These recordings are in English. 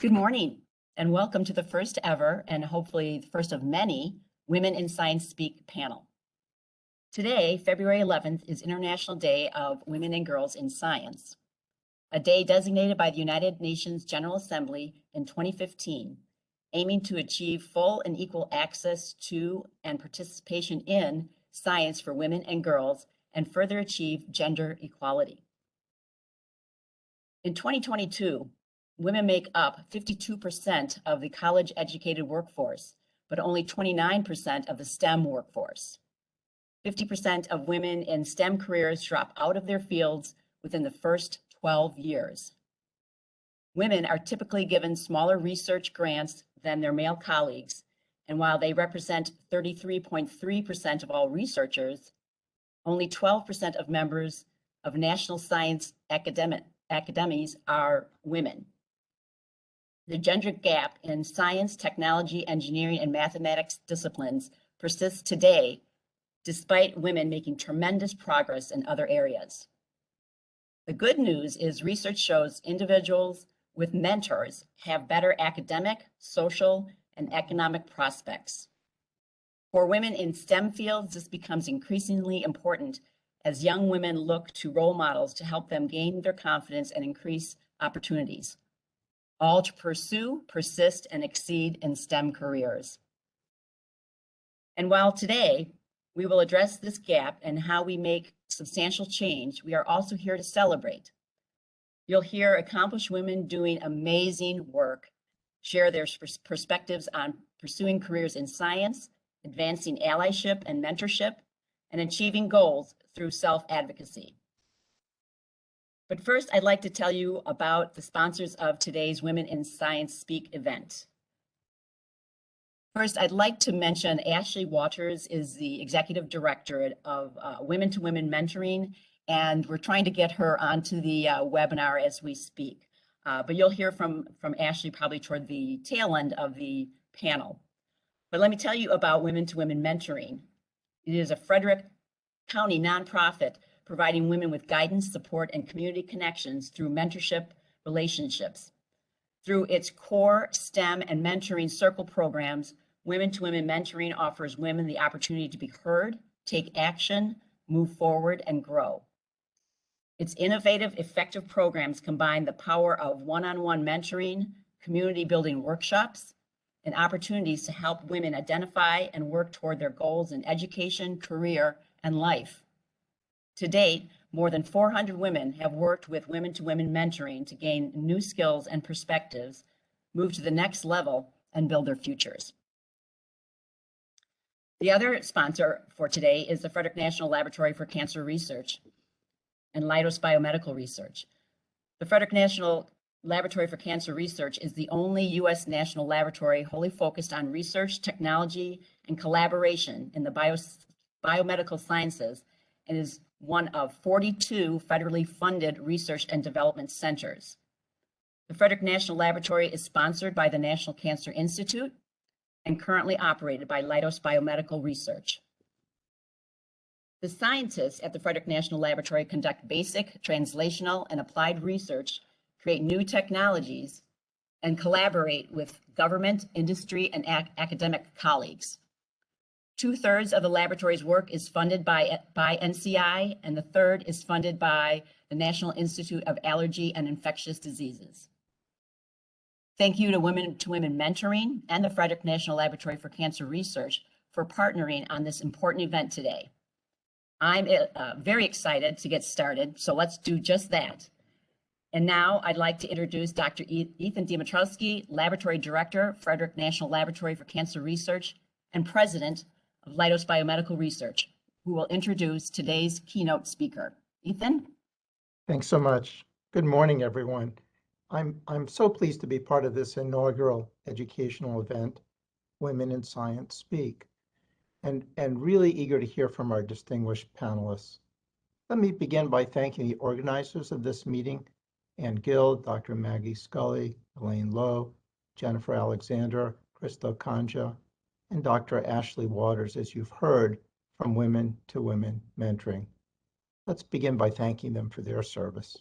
Good morning and welcome to the first ever and hopefully the first of many Women in Science Speak panel. Today, February 11th, is International Day of Women and Girls in Science, a day designated by the United Nations General Assembly in 2015, aiming to achieve full and equal access to and participation in science for women and girls and further achieve gender equality. In 2022, women make up 52% of the college-educated workforce, but only 29% of the STEM workforce. 50% of women in STEM careers drop out of their fields within the first 12 years. Women are typically given smaller research grants than their male colleagues, and while they represent 33.3% of all researchers, only 12% of members of national science academies are women. The gender gap in science, technology, engineering, and mathematics disciplines persists today, despite women making tremendous progress in other areas. The good news is research shows individuals with mentors have better academic, social, and economic prospects. For women in STEM fields, this becomes increasingly important as young women look to role models to help them gain their confidence and increase opportunities, all to pursue, persist, and exceed in STEM careers. And while today we will address this gap and how we make substantial change, we are also here to celebrate. You'll hear accomplished women doing amazing work, share their perspectives on pursuing careers in science, advancing allyship and mentorship, and achieving goals through self-advocacy. But first, I'd like to tell you about the sponsors of today's Women in Science Speak event. First, I'd like to mention Ashley Waters is the Executive Director of Women to Women Mentoring, and we're trying to get her onto the webinar as we speak. But you'll hear from Ashley probably toward the tail end of the panel. But let me tell you about Women to Women Mentoring. It is a Frederick County nonprofit providing women with guidance, support, and community connections through mentorship relationships. Through its core STEM and mentoring circle programs, Women to Women Mentoring offers women the opportunity to be heard, take action, move forward, and grow. Its innovative, effective programs combine the power of one-on-one mentoring, community building workshops, and opportunities to help women identify and work toward their goals in education, career, and life. To date, more than 400 women have worked with Women to Women Mentoring to gain new skills and perspectives, move to the next level, and build their futures. The other sponsor for today is the Frederick National Laboratory for Cancer Research and Leidos Biomedical Research. The Frederick National Laboratory for Cancer Research is the only U.S. national laboratory wholly focused on research, technology, and collaboration in the biomedical sciences, and is one of 42 federally funded research and development centers. The Frederick National Laboratory is sponsored by the National Cancer Institute and currently operated by Leidos Biomedical Research. The scientists at the Frederick National Laboratory conduct basic, translational, and applied research, create new technologies, and collaborate with government, industry, and academic colleagues. 2/3 of the laboratory's work is funded by NCI, and the third is funded by the National Institute of Allergy and Infectious Diseases. Thank you to Women Mentoring and the Frederick National Laboratory for Cancer Research for partnering on this important event today. I'm very excited to get started, so let's do just that. And now I'd like to introduce Dr. Ethan Dimitrowski, Laboratory Director, Frederick National Laboratory for Cancer Research, and President of Leidos Biomedical Research, who will introduce today's keynote speaker. Ethan? Thanks so much. Good morning, everyone. I'm so pleased to be part of this inaugural educational event, Women in Science Speak, and really eager to hear from our distinguished panelists. Let me begin by thanking the organizers of this meeting, Ann Gill, Dr. Maggie Scully, Elaine Lowe, Jennifer Alexander, Christo Kanja, and Dr. Ashley Waters, as you've heard, from Women to Women Mentoring. Let's begin by thanking them for their service.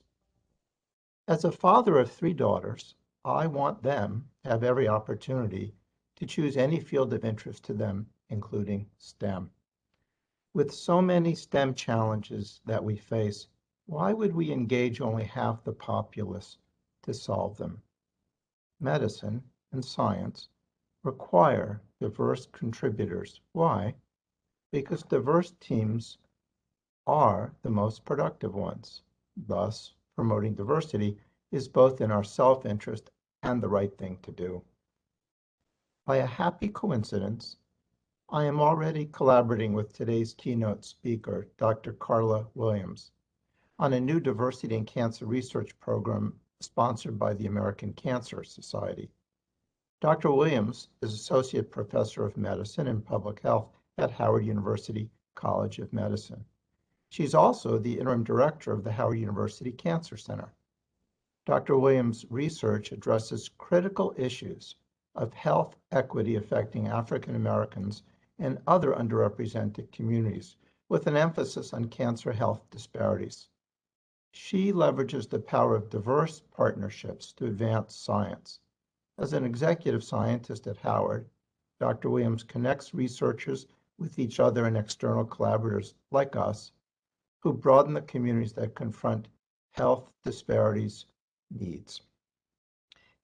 As a father of 3 daughters, I want them to have every opportunity to choose any field of interest to them, including STEM. With so many STEM challenges that we face, why would we engage only half the populace to solve them? Medicine and science require diverse contributors. Why? Because diverse teams are the most productive ones. Thus, promoting diversity is both in our self-interest and the right thing to do. By a happy coincidence, I am already collaborating with today's keynote speaker, Dr. Carla Williams, on a new diversity in cancer research program sponsored by the American Cancer Society. Dr. Williams is Associate Professor of Medicine and Public Health at Howard University College of Medicine. She's also the Interim Director of the Howard University Cancer Center. Dr. Williams' research addresses critical issues of health equity affecting African Americans and other underrepresented communities, with an emphasis on cancer health disparities. She leverages the power of diverse partnerships to advance science. As an executive scientist at Howard, Dr. Williams connects researchers with each other and external collaborators like us, who broaden the communities that confront health disparities needs.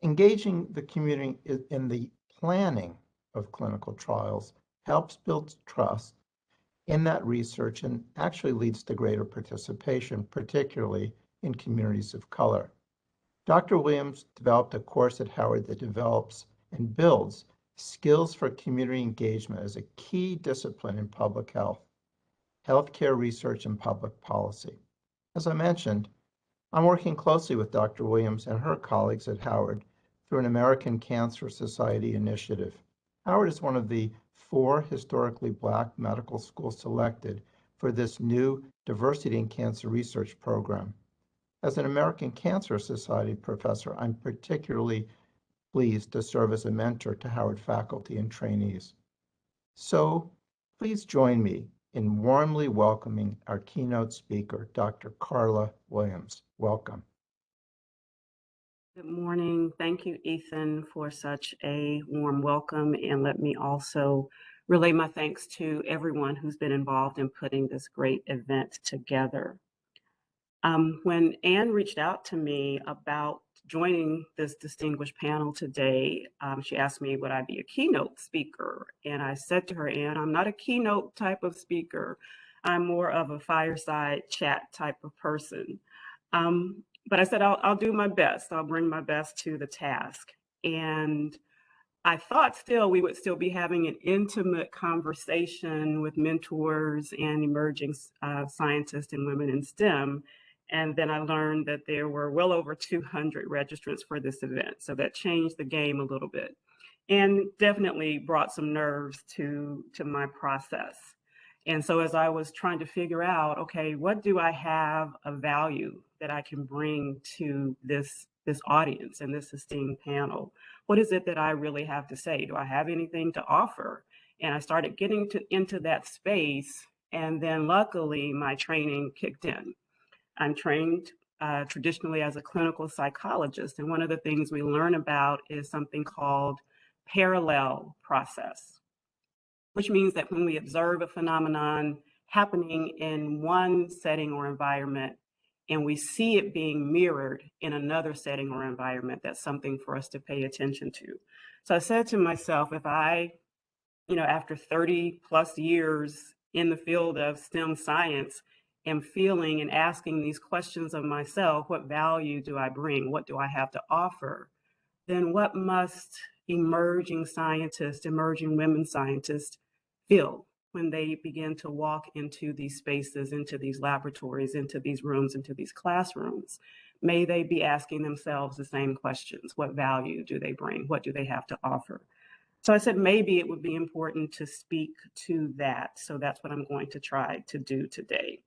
Engaging the community in the planning of clinical trials helps build trust in that research and actually leads to greater participation, particularly in communities of color. Dr. Williams developed a course at Howard that develops and builds skills for community engagement as a key discipline in public health, healthcare research, and public policy. As I mentioned, I'm working closely with Dr. Williams and her colleagues at Howard through an American Cancer Society initiative. Howard is one of the 4 historically Black medical schools selected for this new Diversity in Cancer Research program. As an American Cancer Society professor, I'm particularly pleased to serve as a mentor to Howard faculty and trainees. So please join me in warmly welcoming our keynote speaker, Dr. Carla Williams. Welcome. Good morning. Thank you, Ethan, for such a warm welcome. And let me also relay my thanks to everyone who's been involved in putting this great event together. When Anne reached out to me about joining this distinguished panel today, she asked me, would I be a keynote speaker? And I said to her, Anne, I'm not a keynote type of speaker. I'm more of a fireside chat type of person. But I said, I'll do my best. I'll bring my best to the task. And I thought we would still be having an intimate conversation with mentors and emerging scientists and women in STEM. And then I learned that there were well over 200 registrants for this event. So that changed the game a little bit and definitely brought some nerves to my process. And so as I was trying to figure out, okay, what do I have of value that I can bring to this audience and this esteemed panel? What is it that I really have to say? Do I have anything to offer? And I started getting into that space. And then luckily my training kicked in. I'm trained traditionally as a clinical psychologist. And one of the things we learn about is something called parallel process, which means that when we observe a phenomenon happening in one setting or environment, and we see it being mirrored in another setting or environment, that's something for us to pay attention to. So I said to myself, if I, after 30 plus years in the field of STEM science, am feeling and asking these questions of myself, what value do I bring? What do I have to offer? Then what must emerging scientists, emerging women scientists feel when they begin to walk into these spaces, into these laboratories, into these rooms, into these classrooms? May they be asking themselves the same questions. What value do they bring? What do they have to offer? So I said, maybe it would be important to speak to that. So that's what I'm going to try to do today.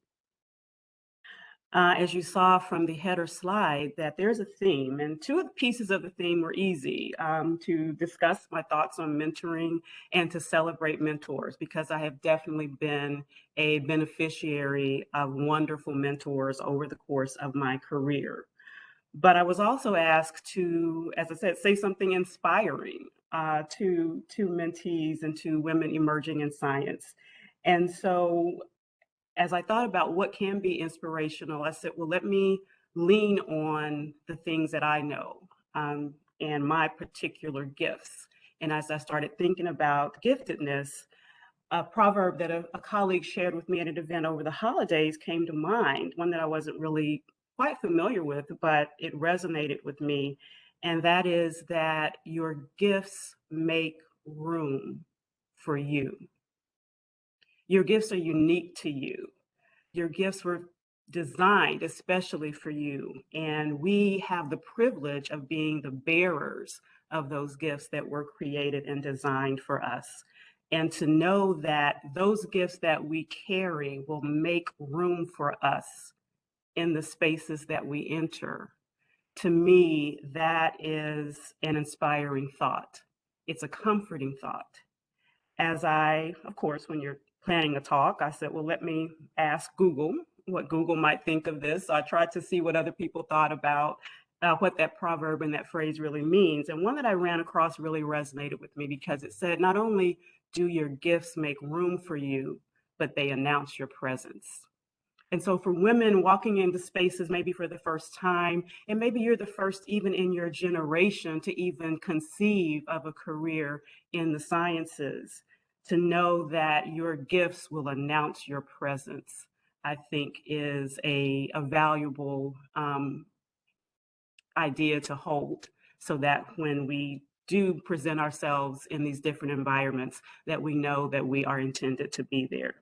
As you saw from the header slide, that there's a theme, and 2 of the pieces of the theme were easy, to discuss my thoughts on mentoring and to celebrate mentors, because I have definitely been a beneficiary of wonderful mentors over the course of my career. But I was also asked to, as I said, say something inspiring to mentees and to women emerging in science. And so as I thought about what can be inspirational, I said, well, let me lean on the things that I know and my particular gifts. And as I started thinking about giftedness, a proverb that a colleague shared with me at an event over the holidays came to mind, one that I wasn't really quite familiar with, but it resonated with me. And that is that your gifts make room for you. Your gifts are unique to you. Your gifts were designed especially for you. And we have the privilege of being the bearers of those gifts that were created and designed for us. And to know that those gifts that we carry will make room for us in the spaces that we enter. To me, that is an inspiring thought. It's a comforting thought. As I, of course, when you're planning a talk, I said, well, let me ask Google what Google might think of this. So I tried to see what other people thought about what that proverb and that phrase really means. And one that I ran across really resonated with me because it said, not only do your gifts make room for you, but they announce your presence. And so for women walking into spaces maybe for the first time, and maybe you're the first even in your generation to even conceive of a career in the sciences, to know that your gifts will announce your presence, I think is a valuable idea to hold, so that when we do present ourselves in these different environments, that we know that we are intended to be there.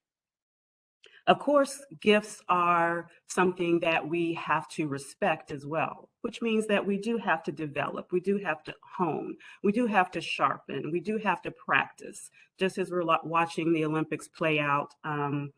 Of course, gifts are something that we have to respect as well, which means that we do have to develop, we do have to hone, we do have to sharpen, we do have to practice. Just as we're watching the Olympics play out in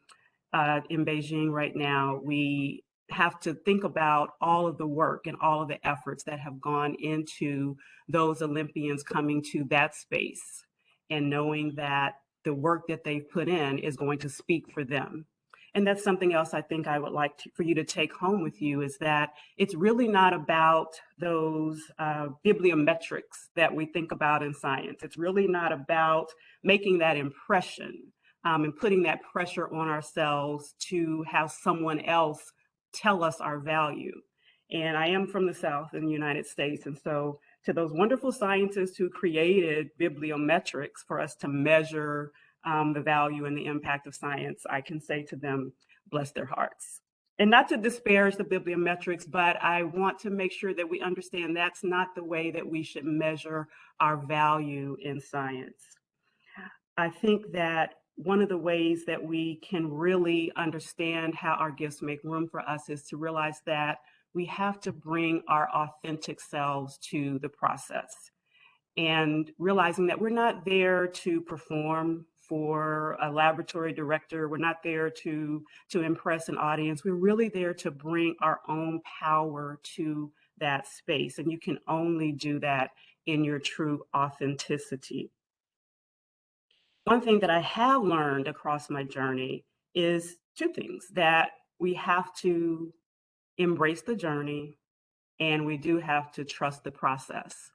Beijing right now, we have to think about all of the work and all of the efforts that have gone into those Olympians coming to that space and knowing that the work that they've put in is going to speak for them. And that's something else I think I would like for you to take home with you, is that it's really not about those bibliometrics that we think about in science. It's really not about making that impression and putting that pressure on ourselves to have someone else tell us our value. And I am from the South in the United States. And so to those wonderful scientists who created bibliometrics for us to measure the value and the impact of science, I can say to them, bless their hearts. And not to disparage the bibliometrics, but I want to make sure that we understand that's not the way that we should measure our value in science. I think that one of the ways that we can really understand how our gifts make room for us is to realize that we have to bring our authentic selves to the process. And realizing that we're not there to perform for a laboratory director, we're not there to impress an audience, we're really there to bring our own power to that space. And you can only do that in your true authenticity. One thing that I have learned across my journey is two things: that we have to embrace the journey and we do have to trust the process.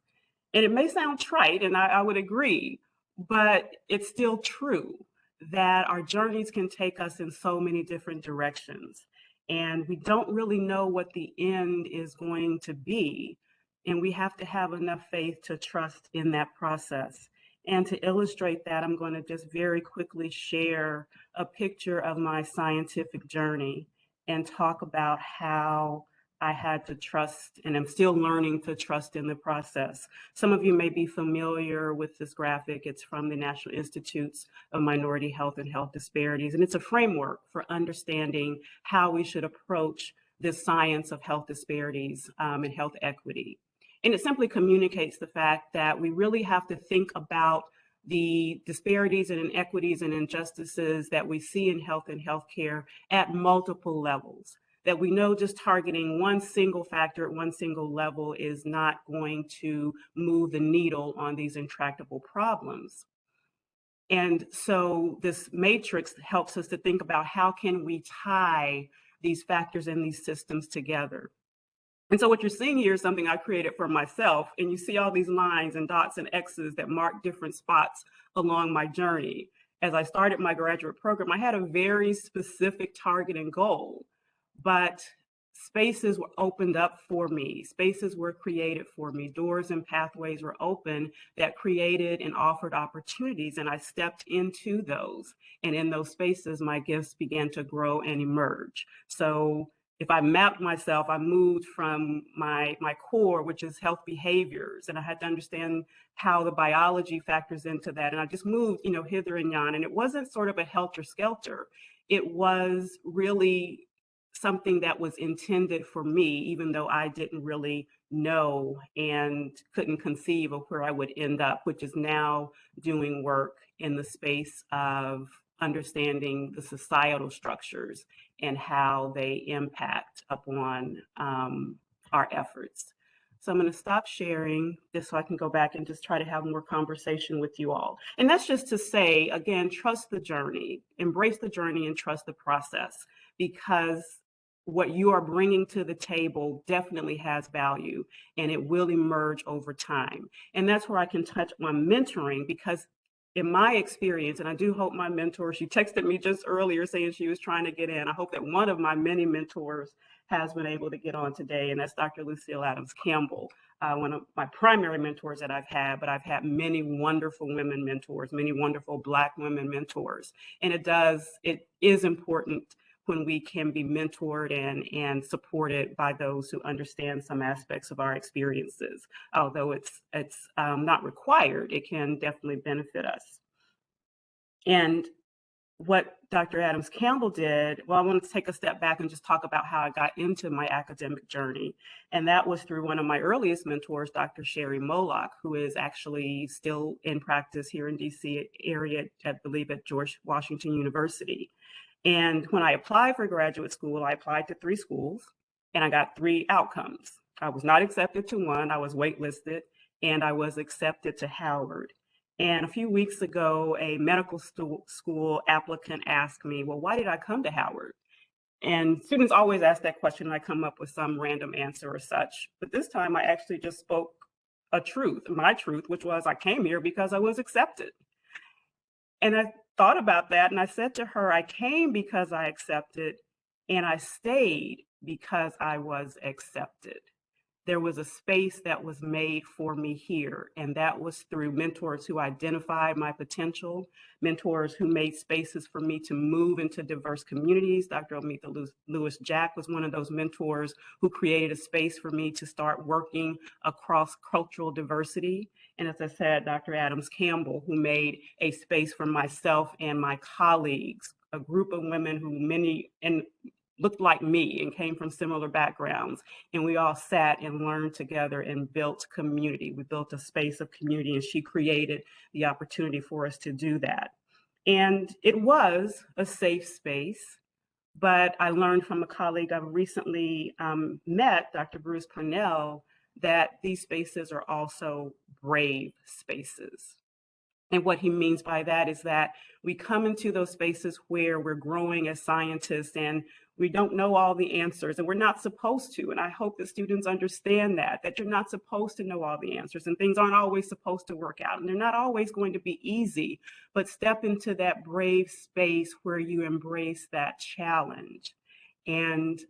And it may sound trite, and I would agree, but it's still true that our journeys can take us in so many different directions. And we don't really know what the end is going to be. And we have to have enough faith to trust in that process. And to illustrate that, I'm going to just very quickly share a picture of my scientific journey and talk about how I had to trust, and I'm still learning to trust in the process. Some of you may be familiar with this graphic. It's from the National Institutes of Minority Health and Health Disparities, and it's a framework for understanding how we should approach this science of health disparities and health equity. And it simply communicates the fact that we really have to think about the disparities and inequities and injustices that we see in health and healthcare at multiple levels. That we know just targeting one single factor at one single level is not going to move the needle on these intractable problems. And so this matrix helps us to think about how can we tie these factors and these systems together. And so what you're seeing here is something I created for myself. And you see all these lines and dots and X's that mark different spots along my journey. As I started my graduate program, I had a very specific target and goal, but spaces were opened up for me. Spaces were created for me. Doors and pathways were open that created and offered opportunities. And I stepped into those. And in those spaces, my gifts began to grow and emerge. So if I mapped myself, I moved from my core, which is health behaviors, and I had to understand how the biology factors into that. And I just moved, hither and yon. And it wasn't sort of a helter-skelter. It was really something that was intended for me, even though I didn't really know and couldn't conceive of where I would end up, which is now doing work in the space of understanding the societal structures and how they impact upon our efforts. So I'm going to stop sharing just so I can go back and just try to have more conversation with you all. And that's just to say, again, trust the journey, embrace the journey and trust the process, because what you are bringing to the table definitely has value and it will emerge over time. And that's where I can touch on mentoring, because in my experience, and I do hope my mentor, she texted me just earlier saying she was trying to get in. I hope that one of my many mentors has been able to get on today, and that's Dr. Lucille Adams Campbell, one of my primary mentors that I've had, but I've had many wonderful women mentors, many wonderful Black women mentors. And it is important when we can be mentored and supported by those who understand some aspects of our experiences. Although it's not required, it can definitely benefit us. And what Dr. Adams Campbell did, well, I want to take a step back and just talk about how I got into my academic journey. And that was through one of my earliest mentors, Dr. Sherry Moloch, who is actually still in practice here in DC area, I believe at George Washington University. And when I applied for graduate school, I applied to 3 schools and I got 3 outcomes. I was not accepted to one, I was waitlisted, and I was accepted to Howard. And a few weeks ago, a medical school applicant asked me, well, why did I come to Howard? And students always ask that question and I come up with some random answer or such. But this time I actually just spoke a truth, my truth, which was I came here because I was accepted. And I thought about that and I said to her, I came because I accepted and I stayed because I was accepted. There was a space that was made for me here, and that was through mentors who identified my potential, mentors who made spaces for me to move into diverse communities. Dr. Omitha Lewis-Jack was one of those mentors who created a space for me to start working across cultural diversity. And as I said, Dr. Adams Campbell, who made a space for myself and my colleagues, a group of women who looked like me and came from similar backgrounds. And we all sat and learned together and built community. We built a space of community and she created the opportunity for us to do that. And it was a safe space, but I learned from a colleague I've recently met, Dr. Bruce Purnell, that these spaces are also brave spaces. And what he means by that is that we come into those spaces where we're growing as scientists and we don't know all the answers and we're not supposed to. And I hope that students understand that you're not supposed to know all the answers and things aren't always supposed to work out and they're not always going to be easy, but step into that brave space where you embrace that challenge. And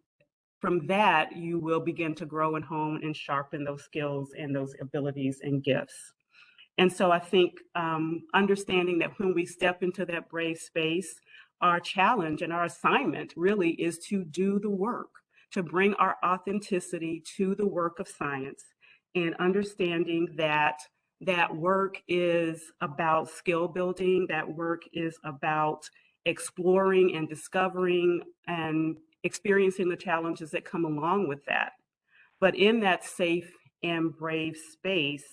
from that, you will begin to grow and hone and sharpen those skills and those abilities and gifts. And so I think understanding that when we step into that brave space, our challenge and our assignment really is to do the work, to bring our authenticity to the work of science, and understanding that that work is about skill building, that work is about exploring and discovering and experiencing the challenges that come along with that. But in that safe and brave space,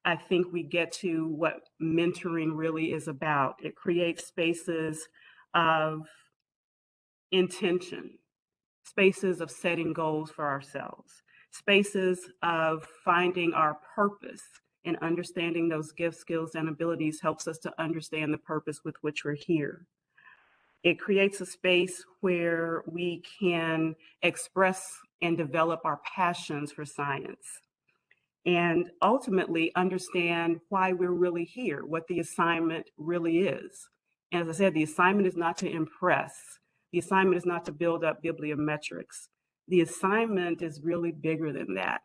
I think we get to what mentoring really is about. It creates spaces of intention, spaces of setting goals for ourselves, spaces of finding our purpose and understanding those gifts, skills, and abilities helps us to understand the purpose with which we're here. It creates a space where we can express and develop our passions for science and ultimately understand why we're really here, what the assignment really is. And as I said, the assignment is not to impress. The assignment is not to build up bibliometrics. The assignment is really bigger than that.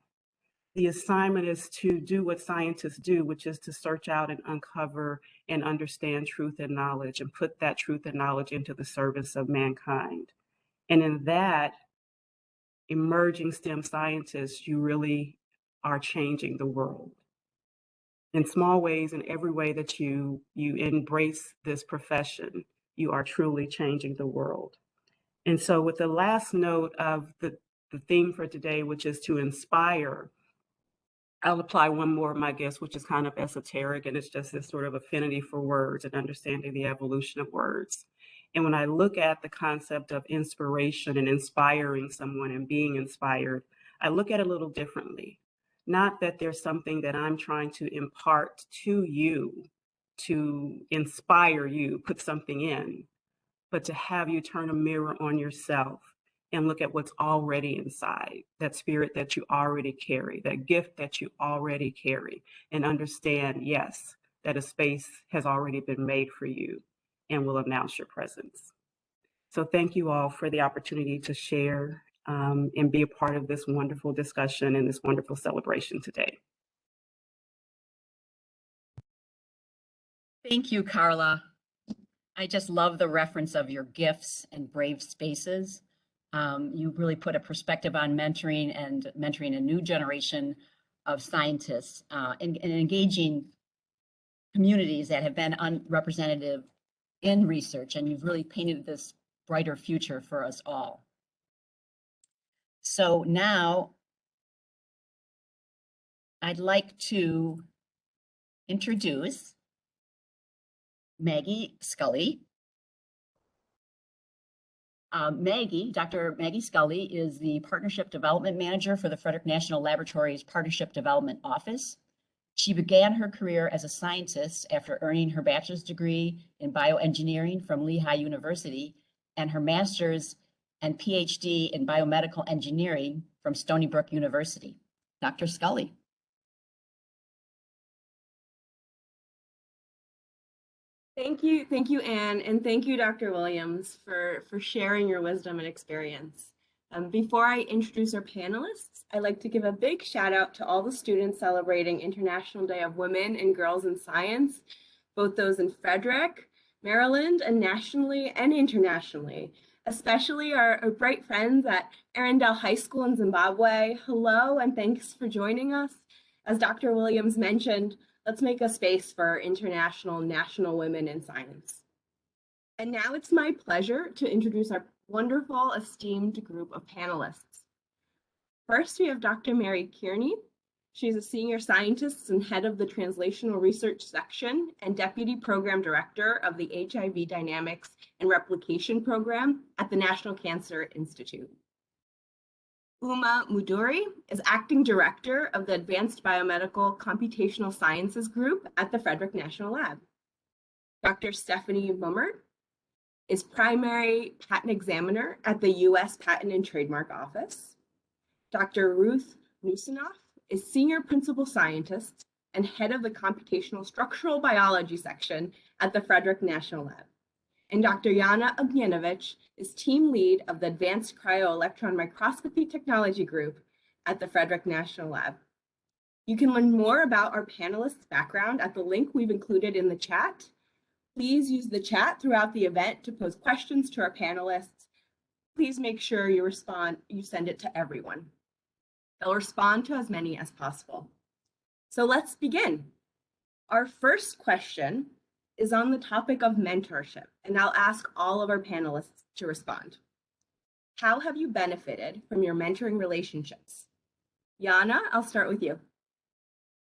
The assignment is to do what scientists do, which is to search out and uncover and understand truth and knowledge and put that truth and knowledge into the service of mankind. And in that, emerging STEM scientists, you really are changing the world. In small ways, in every way that you embrace this profession, you are truly changing the world. And so with the last note of the theme for today, which is to inspire, I'll apply one more of my guess, which is kind of esoteric, and it's just this sort of affinity for words and understanding the evolution of words. And when I look at the concept of inspiration and inspiring someone and being inspired, I look at it a little differently. Not that there's something that I'm trying to impart to you, to inspire you, put something in, but to have you turn a mirror on yourself and look at what's already inside, that spirit that you already carry, that gift that you already carry, and understand, yes, that a space has already been made for you and will announce your presence. So thank you all for the opportunity to share and be a part of this wonderful discussion and this wonderful celebration today. Thank you, Carla. I just love the reference of your gifts and brave spaces. You really put a perspective on mentoring and mentoring a new generation of scientists and engaging communities that have been unrepresentative in research. And you've really painted this brighter future for us all. So now I'd like to introduce Maggie Scully. Dr. Maggie Scully is the Partnership Development Manager for the Frederick National Laboratory's Partnership Development Office. She began her career as a scientist after earning her bachelor's degree in bioengineering from Lehigh University and her master's and PhD in biomedical engineering from Stony Brook University. Dr. Scully. Thank you, Anne, and thank you, Dr. Williams, for sharing your wisdom and experience. Before I introduce our panelists, I'd like to give a big shout out to all the students celebrating International Day of Women and Girls in Science, both those in Frederick, Maryland, and nationally and internationally, especially our bright friends at Arundel High School in Zimbabwe. Hello, and thanks for joining us. As Dr. Williams mentioned, let's make a space for international national women in science. And now it's my pleasure to introduce our wonderful, esteemed group of panelists. First, we have Dr. Mary Kearney. She's a senior scientist and head of the Translational Research Section and Deputy Program Director of the HIV Dynamics and Replication Program at the National Cancer Institute. Uma Muduri is Acting Director of the Advanced Biomedical Computational Sciences Group at the Frederick National Lab. Dr. Stephanie Mummert is Primary Patent Examiner at the U.S. Patent and Trademark Office. Dr. Ruth Nusinoff is Senior Principal Scientist and Head of the Computational Structural Biology Section at the Frederick National Lab. And Dr. Jana Ognjenovic is Team Lead of the Advanced Cryo-Electron Microscopy Technology Group at the Frederick National Lab. You can learn more about our panelists' background at the link we've included in the chat. Please use the chat throughout the event to pose questions to our panelists. Please make sure you send it to everyone. They'll respond to as many as possible. So let's begin. Our first question is on the topic of mentorship, and I'll ask all of our panelists to respond. How have you benefited from your mentoring relationships? Jana, I'll start with you.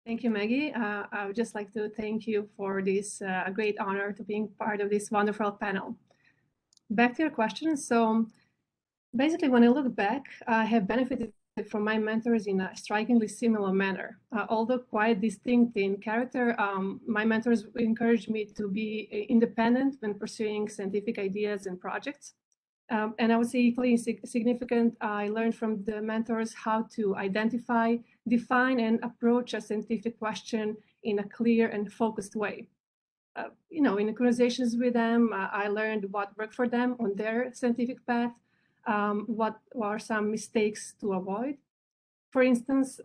Thank you, Maggie. I would just like to thank you for this great honor to being part of this wonderful panel. Back to your question. So basically, when I look back, I have benefited from my mentors in a strikingly similar manner. Although quite distinct in character, my mentors encouraged me to be independent when pursuing scientific ideas and projects. And I would say equally significant, I learned from the mentors how to identify, define, and approach a scientific question in a clear and focused way. In conversations with them, I learned what worked for them on their scientific path, what are some mistakes to avoid. For instance,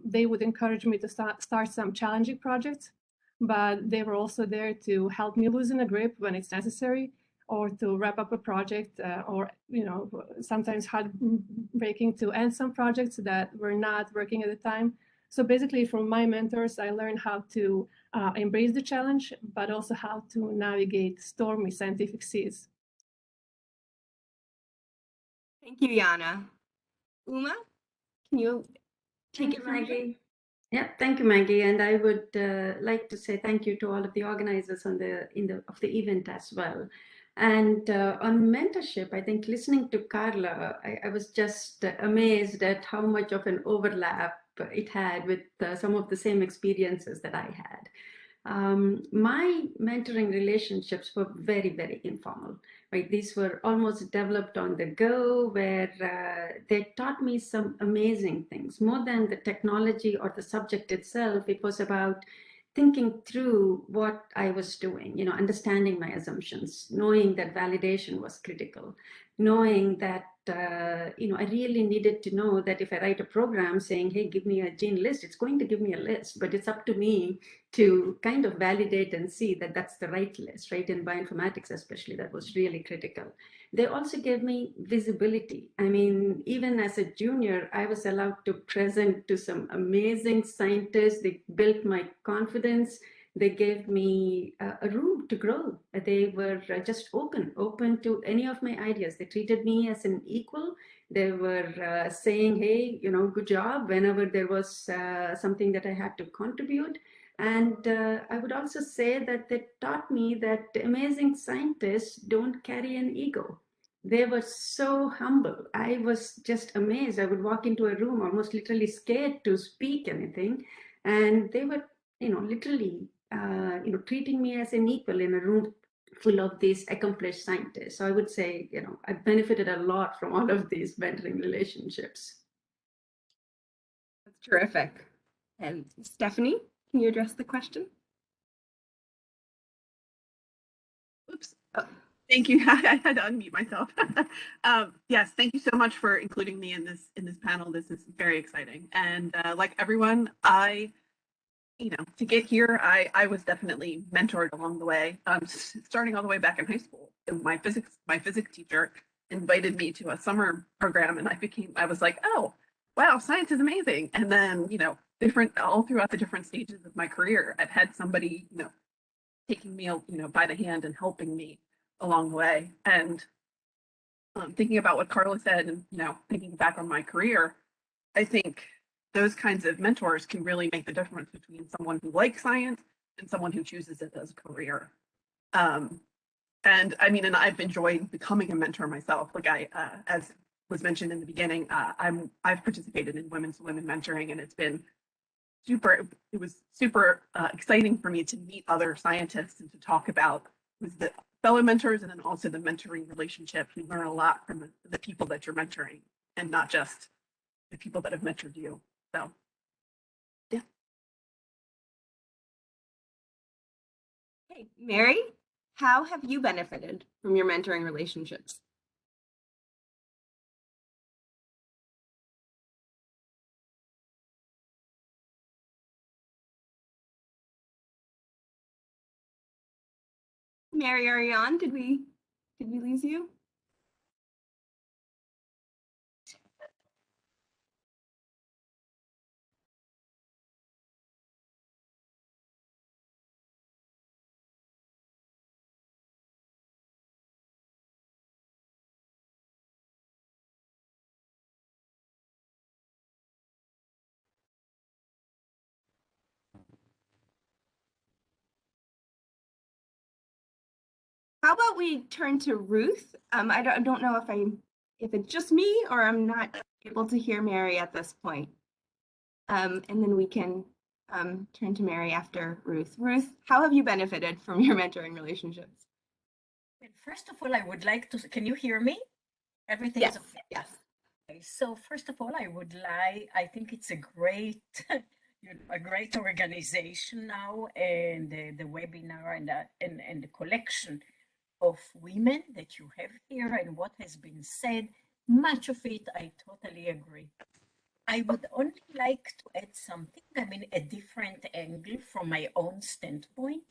they would encourage me to start some challenging projects, but they were also there to help me loosen a grip when it's necessary, or to wrap up a project, or sometimes heartbreaking to end some projects that were not working at the time. So basically, from my mentors, I learned how to embrace the challenge, but also how to navigate stormy scientific seas. Thank you, Jana. Uma, can you take it from here? Maggie. Yeah, thank you, Maggie. And I would like to say thank you to all of the organizers of the event as well. And on mentorship, I think listening to Carla, I was just amazed at how much of an overlap it had with some of the same experiences that I had. My mentoring relationships were very, very informal, right? These were almost developed on the go, where they taught me some amazing things. More than the technology or the subject itself, it was about thinking through what I was doing, understanding my assumptions, knowing that validation was critical, knowing that, I really needed to know that if I write a program saying, hey, give me a gene list, it's going to give me a list, but it's up to me to kind of validate and see that that's the right list, right? In bioinformatics, especially, that was really critical. They also gave me visibility. I mean, even as a junior, I was allowed to present to some amazing scientists. They built my confidence. They gave me a room to grow. They were just open to any of my ideas. They treated me as an equal. They were saying, hey, good job whenever there was something that I had to contribute. And I would also say that they taught me that amazing scientists don't carry an ego. They were so humble. I was just amazed. I would walk into a room almost literally scared to speak anything. And they were, literally, treating me as an equal in a room full of these accomplished scientists. So I would say, I benefited a lot from all of these mentoring relationships. That's terrific. And Stephanie, can you address the question? Oops. Oh, thank you. I had to unmute myself. Yes, thank you so much for including me in this panel. This is very exciting. And like everyone, to get here, I was definitely mentored along the way. Starting all the way back in high school, my physics teacher invited me to a summer program, and I was like, oh, wow, science is amazing. And then, all throughout the different stages of my career, I've had somebody, taking me, by the hand and helping me along the way. And thinking about what Carla said, and thinking back on my career, I think those kinds of mentors can really make the difference between someone who likes science and someone who chooses it as a career. And I've enjoyed becoming a mentor myself. Like as was mentioned in the beginning, I've participated in women to women mentoring, and it was super exciting for me to meet other scientists and to talk about with the fellow mentors, and then also the mentoring relationship. You learn a lot from the people that you're mentoring, and not just the people that have mentored you. So, yeah. Hey, Mary, how have you benefited from your mentoring relationships? Mary, are you on? Did we lose you? How about we turn to Ruth? I don't know if it's just me or I'm not able to hear Mary at this point. And then we can turn to Mary after Ruth. Ruth, how have you benefited from your mentoring relationships? Well, first of all, I would like to, can you hear me? Everything Yes, is okay. yes. Okay, so first of all, I think it's a great, a great organization now, and the webinar and the collection of women that you have here and what has been said, much of it I totally agree. I would only like to add something, I mean, a different angle from my own standpoint.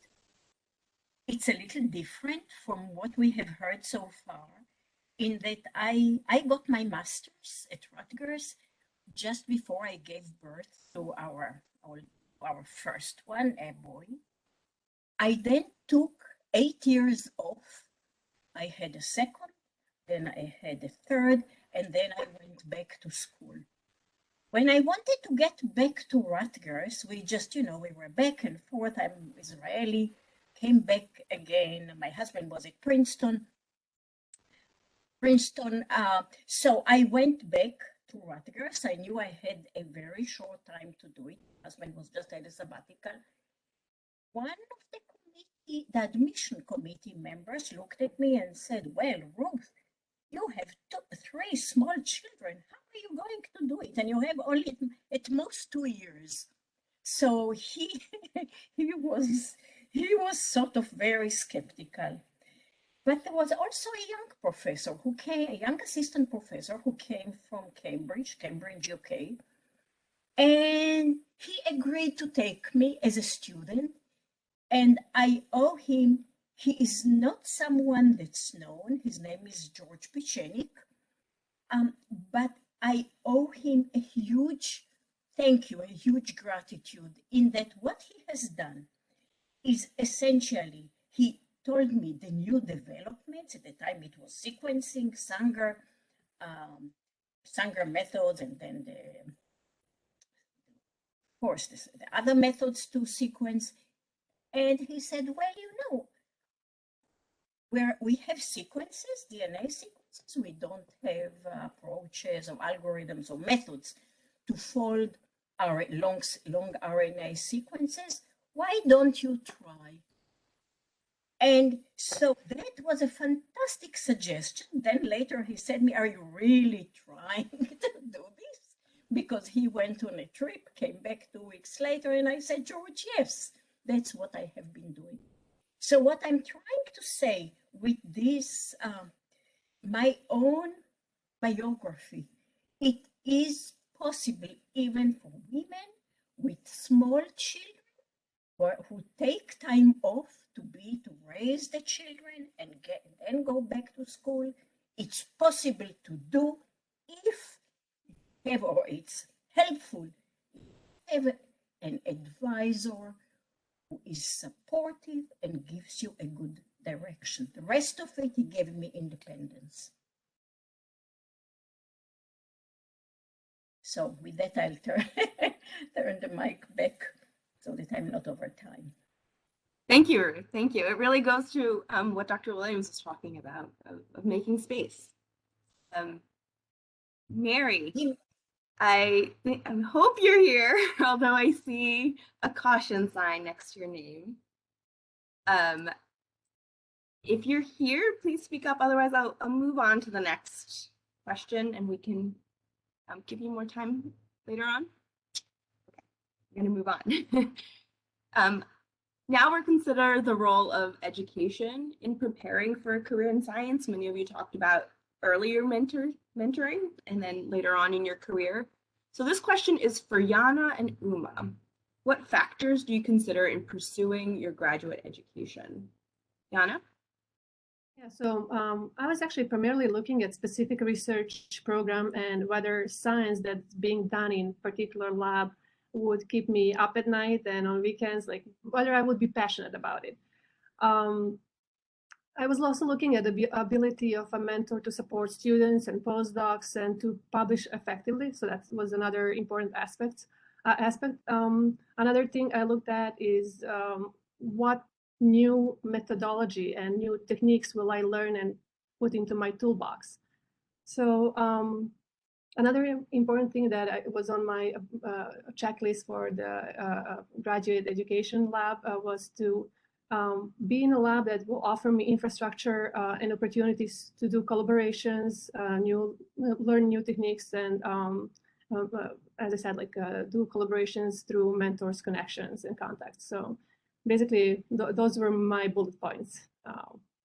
It's a little different from what we have heard so far, in that I got my master's at Rutgers just before I gave birth to our first one, a boy. I then took 8 years off. I had a second, then I had a third, and then I went back to school. When I wanted to get back to Rutgers, we just, we were back and forth. I'm Israeli, came back again. My husband was at Princeton. So I went back to Rutgers. I knew I had a very short time to do it. My husband was just at a sabbatical. One of the admission committee members looked at me and said, well, Ruth, you have 3 small children. How are you going to do it? And you have only at most 2 years. So he was sort of very skeptical. But there was also a young professor who came, a young assistant professor who came from Cambridge, UK, and he agreed to take me as a student. And I owe him, he is not someone that's known. His name is George Pichenik. But I owe him a huge thank you, a huge gratitude in that what he has done is essentially, he told me the new developments. At the time it was sequencing, Sanger methods, and then of course the other methods to sequence. And he said, well, where we have sequences, DNA sequences, we don't have approaches or algorithms or methods to fold our long RNA sequences. Why don't you try? And so that was a fantastic suggestion. Then later he said to me, are you really trying to do this? Because he went on a trip, came back 2 weeks later, and I said, George, yes, that's what I have been doing. So what I'm trying to say with this, my own biography, it is possible even for women with small children who take time off to raise the children and then go back to school. It's possible to do if you have, or it's helpful, have an advisor who is supportive and gives you a good direction. The rest of it, he gave me independence. So with that, I'll turn the mic back so that I'm not over time. Thank you, Ruth. Thank you. It really goes to what Dr. Williams was talking about, of making space. Mary, I hope you're here, although I see a caution sign next to your name. If you're here, please speak up. Otherwise, I'll move on to the next question, and we can give you more time later on. Okay, we're going to move on. Now we're consider the role of education in preparing for a career in science. Many of you talked about earlier mentoring and then later on in your career. So this question is for Yana and Uma. What factors do you consider in pursuing your graduate education? Yana? Yeah, so I was actually primarily looking at specific research program and whether science that's being done in particular lab would keep me up at night and on weekends, like whether I would be passionate about it. I was also looking at the ability of a mentor to support students and postdocs and to publish effectively. So that was another important aspect. Another thing I looked at is what new methodology and new techniques will I learn and put into my toolbox. So Another important thing that was on my checklist for the graduate education lab was to be in a lab that will offer me infrastructure and opportunities to do collaborations, learn new techniques, and as I said, like do collaborations through mentors, connections, and contacts. So basically, those were my bullet points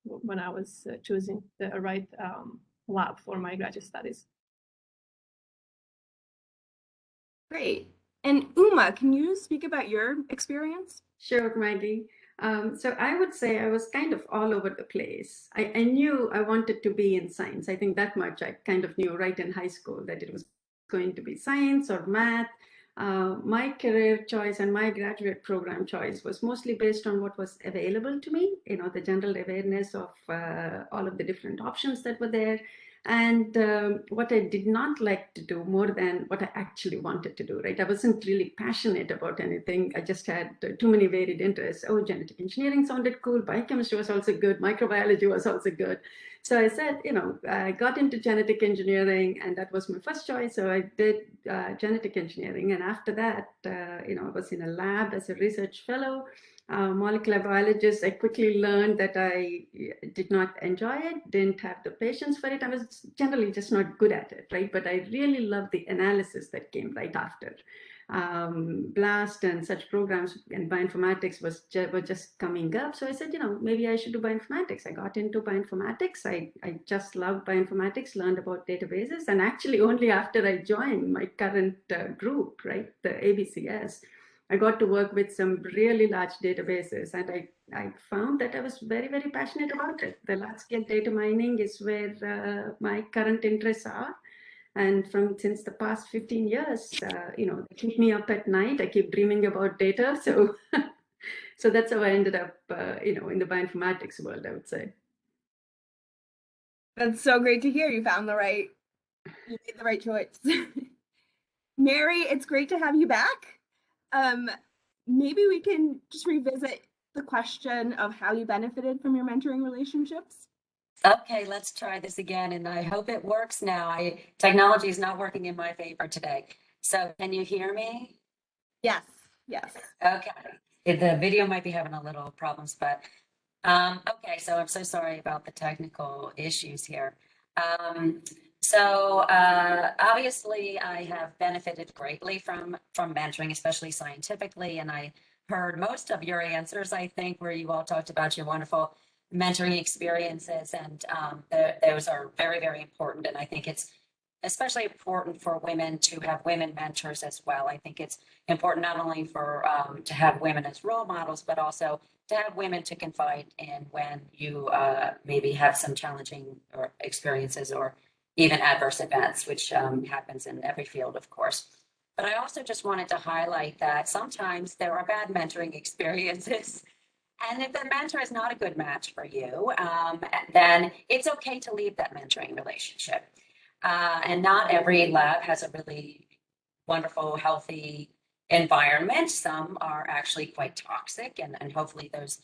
when I was choosing the right lab for my graduate studies. Great. And Uma, can you speak about your experience? Sure, Maggie. So I would say I was kind of all over the place. I knew I wanted to be in science. I think that much I kind of knew right in high school that it was going to be science or math. My career choice and my graduate program choice was mostly based on what was available to me, the general awareness of all of the different options that were there. And what I did not like to do more than what I actually wanted to do, right? I wasn't really passionate about anything. I just had too many varied interests. Oh, genetic engineering sounded cool. Biochemistry was also good. Microbiology was also good. So I said, I got into genetic engineering, and that was my first choice. So I did genetic engineering. And after that, I was in a lab as a research fellow. Molecular biologist, I quickly learned that I did not enjoy it, didn't have the patience for it. I was generally just not good at it, right? But I really loved the analysis that came right after. BLAST and such programs and bioinformatics were just coming up. So I said, maybe I should do bioinformatics. I got into bioinformatics. I just loved bioinformatics, learned about databases. And actually only after I joined my current group, right, the ABCS, I got to work with some really large databases, and I found that I was very, very passionate about it. The large-scale data mining is where my current interests are. And since the past 15 years, they keep me up at night. I keep dreaming about data. So, so that's how I ended up, in the bioinformatics world, I would say. That's so great to hear. You made the right choice. Mary, it's great to have you back. Maybe we can just revisit the question of how you benefited from your mentoring relationships. Okay, let's try this again, and I hope it works now. Technology is not working in my favor today. So can you hear me? Yes. Okay. The video might be having a little problems, but okay, so I'm so sorry about the technical issues here. So obviously I have benefited greatly from mentoring, especially scientifically, and I heard most of your answers, I think, where you all talked about your wonderful mentoring experiences, and those are very, very important. And I think it's especially important for women to have women mentors as well. I think it's important not only for to have women as role models, but also to have women to confide in when you maybe have some challenging experiences or even adverse events, which happens in every field, of course. But I also just wanted to highlight that sometimes there are bad mentoring experiences. And if the mentor is not a good match for you, then it's okay to leave that mentoring relationship. And not every lab has a really wonderful, healthy environment. Some are actually quite toxic, and hopefully those,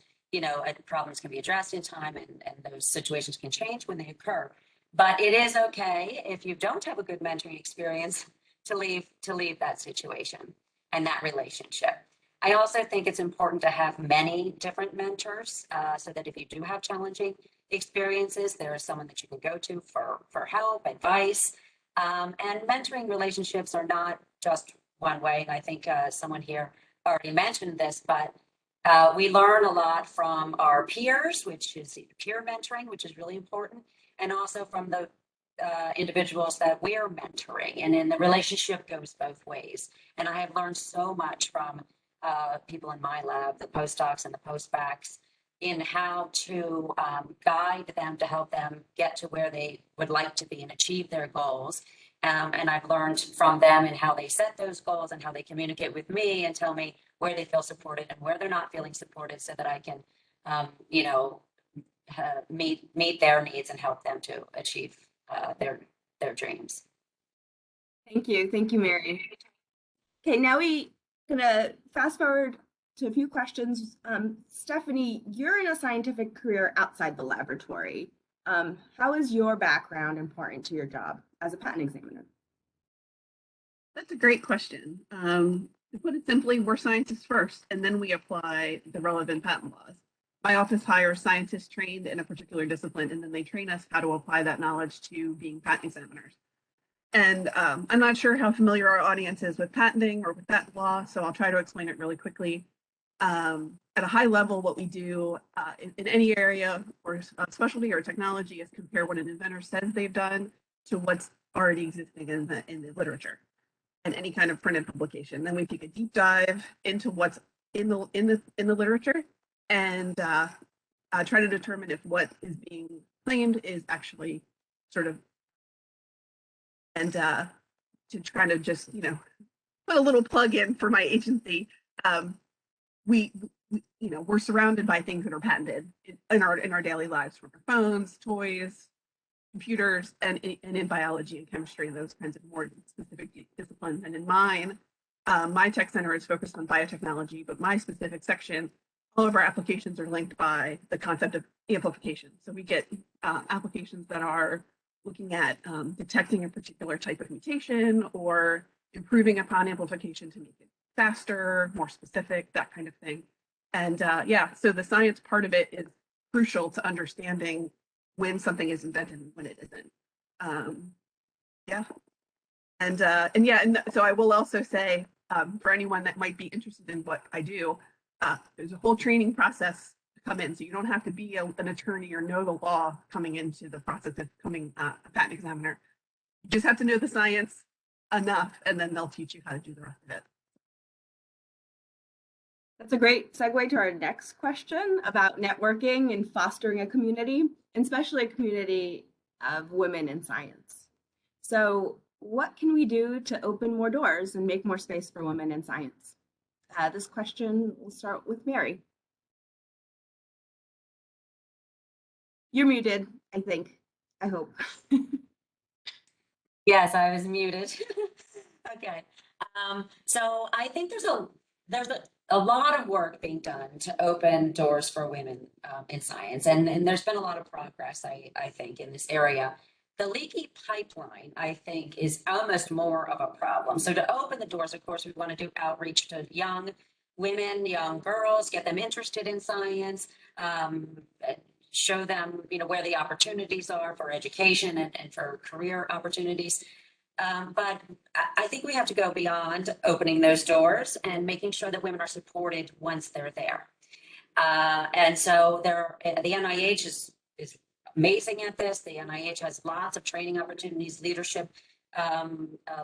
problems can be addressed in time, and those situations can change when they occur. But it is okay if you don't have a good mentoring experience to leave that situation and that relationship. I also think it's important to have many different mentors so that if you do have challenging experiences, there is someone that you can go to for help, advice. And mentoring relationships are not just one way. And I think someone here already mentioned this, but we learn a lot from our peers, which is peer mentoring, which is really important, and also from the individuals that we're mentoring. And then the relationship goes both ways. And I have learned so much from people in my lab, the postdocs and the postbacks, in how to guide them to help them get to where they would like to be and achieve their goals. And I've learned from them and how they set those goals and how they communicate with me and tell me where they feel supported and where they're not feeling supported, so that I can, meet their needs and help them to achieve their dreams. Thank you, Mary. Okay, now we're gonna fast forward to a few questions. Stephanie, you're in a scientific career outside the laboratory. How is your background important to your job as a patent examiner? That's a great question. To put it simply, we're scientists first, and then we apply the relevant patent laws. My office hires scientists trained in a particular discipline, and then they train us how to apply that knowledge to being patent examiners. And I'm not sure how familiar our audience is with patenting or with patent law, so I'll try to explain it really quickly. At a high level, what we do in any area or specialty or technology is compare what an inventor says they've done to what's already existing in the literature and any kind of printed publication. Then we take a deep dive into what's in the literature and try to determine if what is being claimed is actually sort of, and to kind of just put a little plug in for my agency. We're surrounded by things that are patented in our daily lives, from our phones, toys, computers, and in biology and chemistry, and those kinds of more specific disciplines. And in mine, my tech center is focused on biotechnology, but my specific section, all of our applications are linked by the concept of amplification. So we get applications that are looking at detecting a particular type of mutation or improving upon amplification to make it faster, more specific, that kind of thing. And yeah, so the science part of it is crucial to understanding when something is invented and when it isn't. Yeah. And so I will also say, for anyone that might be interested in what I do, there's a whole training process to come in. So you don't have to be an attorney or know the law coming into the process of becoming a patent examiner. You just have to know the science enough, and then they'll teach you how to do the rest of it. That's a great segue to our next question about networking and fostering a community, and especially a community of women in science. So what can we do to open more doors and make more space for women in science? This question will start with Mary. You're muted, I think. I hope. Yes, I was muted. Okay. So I think there's a lot of work being done to open doors for women in science, and there's been a lot of progress, I think, in this area. The leaky pipeline, I think, is almost more of a problem. So to open the doors, of course, we want to do outreach to young women, young girls, get them interested in science, show them, where the opportunities are for education and for career opportunities. But I think we have to go beyond opening those doors and making sure that women are supported once they're there. And so the NIH is amazing at this. The NIH has lots of training opportunities, leadership,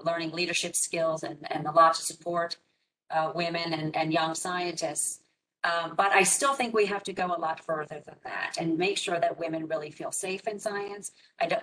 learning leadership skills, and a lot to support women and young scientists. But I still think we have to go a lot further than that and make sure that women really feel safe in science.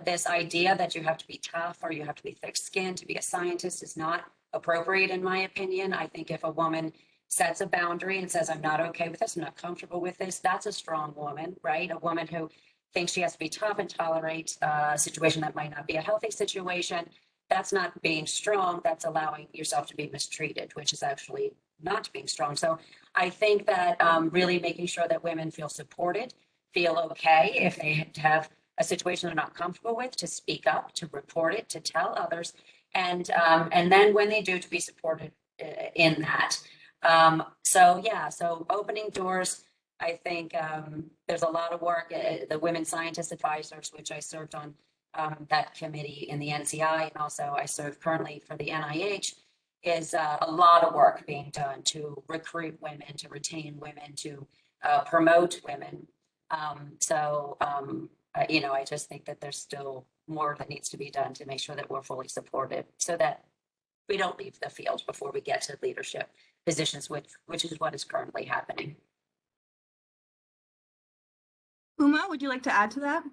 This idea that you have to be tough or you have to be thick-skinned to be a scientist is not appropriate, in my opinion. I think if a woman sets a boundary and says, I'm not okay with this, I'm not comfortable with this, that's a strong woman, right? A woman who thinks she has to be tough and tolerate a situation that might not be a healthy situation. That's not being strong, that's allowing yourself to be mistreated, which is actually not being strong. So I think that really making sure that women feel supported, feel okay if they have a situation they're not comfortable with, to speak up, to report it, to tell others, and then when they do, to be supported in that. So opening doors, I think there's a lot of work. The Women Scientist Advisors, which I served on that committee in the NCI, and also I serve currently for the NIH, is a lot of work being done to recruit women, to retain women, to promote women. I just think that there's still more that needs to be done to make sure that we're fully supported, so that we don't leave the field before we get to leadership positions, which is what is currently happening. Uma, would you like to add to that?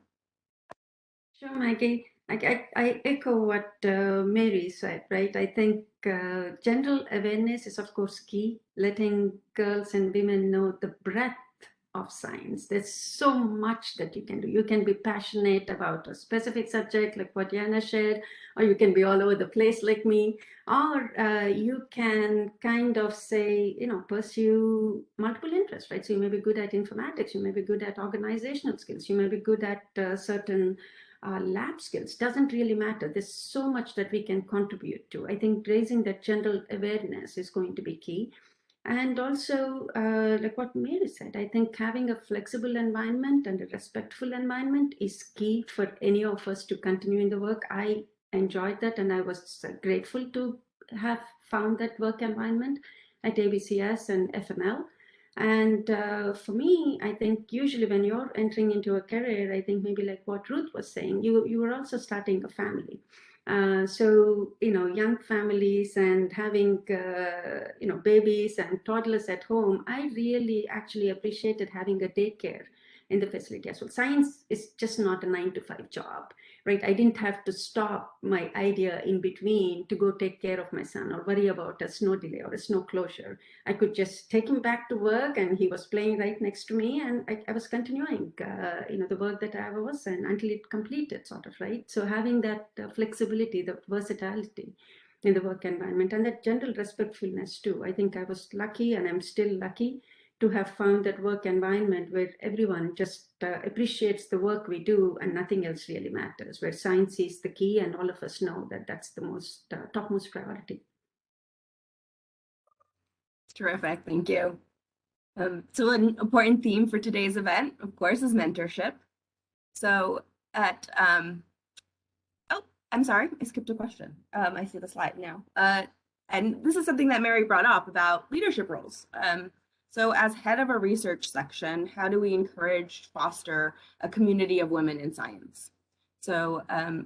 Sure, Maggie. I echo what Mary said, right? I think general awareness is, of course, key. Letting girls and women know the breadth of science. There's so much that you can do. You can be passionate about a specific subject, like what Yana shared, or you can be all over the place like me, or you can kind of say, pursue multiple interests, right? So you may be good at informatics, you may be good at organizational skills, you may be good at certain lab skills doesn't really matter. There's so much that we can contribute to. I think raising that general awareness is going to be key. And also, like what Mary said, I think having a flexible environment and a respectful environment is key for any of us to continue in the work. I enjoyed that, and I was grateful to have found that work environment at ABCS and FNL. And for me, I think usually when you're entering into a career, I think maybe like what Ruth was saying, you were also starting a family. So, young families and having, babies and toddlers at home, I really actually appreciated having a daycare in the facility as well. Science is just not a 9-to-5 job, right? I didn't have to stop my idea in between to go take care of my son or worry about a snow delay or a snow closure. I could just take him back to work, and he was playing right next to me, and I was continuing, the work that I was in until it completed, sort of, right? So having that flexibility, the versatility in the work environment, and that general respectfulness too. I think I was lucky, and I'm still lucky to have found that work environment where everyone just appreciates the work we do and nothing else really matters, where science is the key, and all of us know that that's the most topmost priority. Terrific, thank you. So an important theme for today's event, of course, is mentorship. So at, oh, I'm sorry, I skipped a question. I see the slide now. And this is something that Mary brought up about leadership roles. So as head of a research section, how do we encourage, foster a community of women in science? So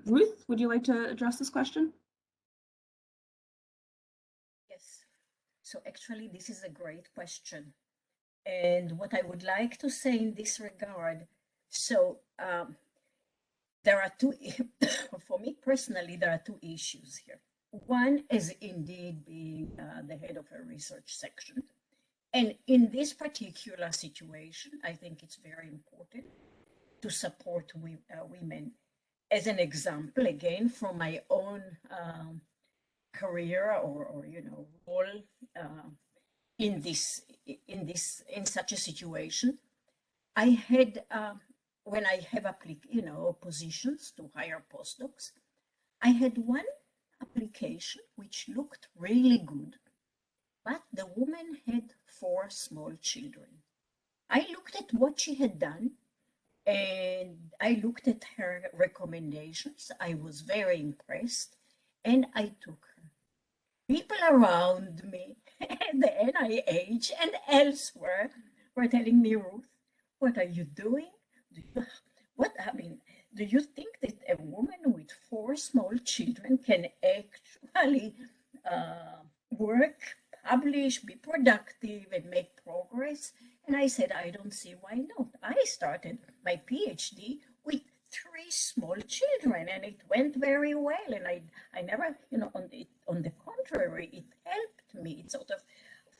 Ruth, would you like to address this question? Yes. So actually, this is a great question. And what I would like to say in this regard, so there are two, for me personally, there are two issues here. One is indeed being the head of a research section. And in this particular situation, I think it's very important to support women. As an example, again, from my own career or role in such a situation, I had when I have positions to hire postdocs, I had one application which looked really good, but the woman had 4 small children. I looked at what she had done, and I looked at her recommendations. I was very impressed, and I took her. People around me at the NIH and elsewhere were telling me, Ruth, what are you doing? Do you think that a woman with 4 small children can actually work, publish, be productive, and make progress? And I said, I don't see why not. I started my PhD with 3 small children, and it went very well. And I never, on the contrary, it helped me. It's sort of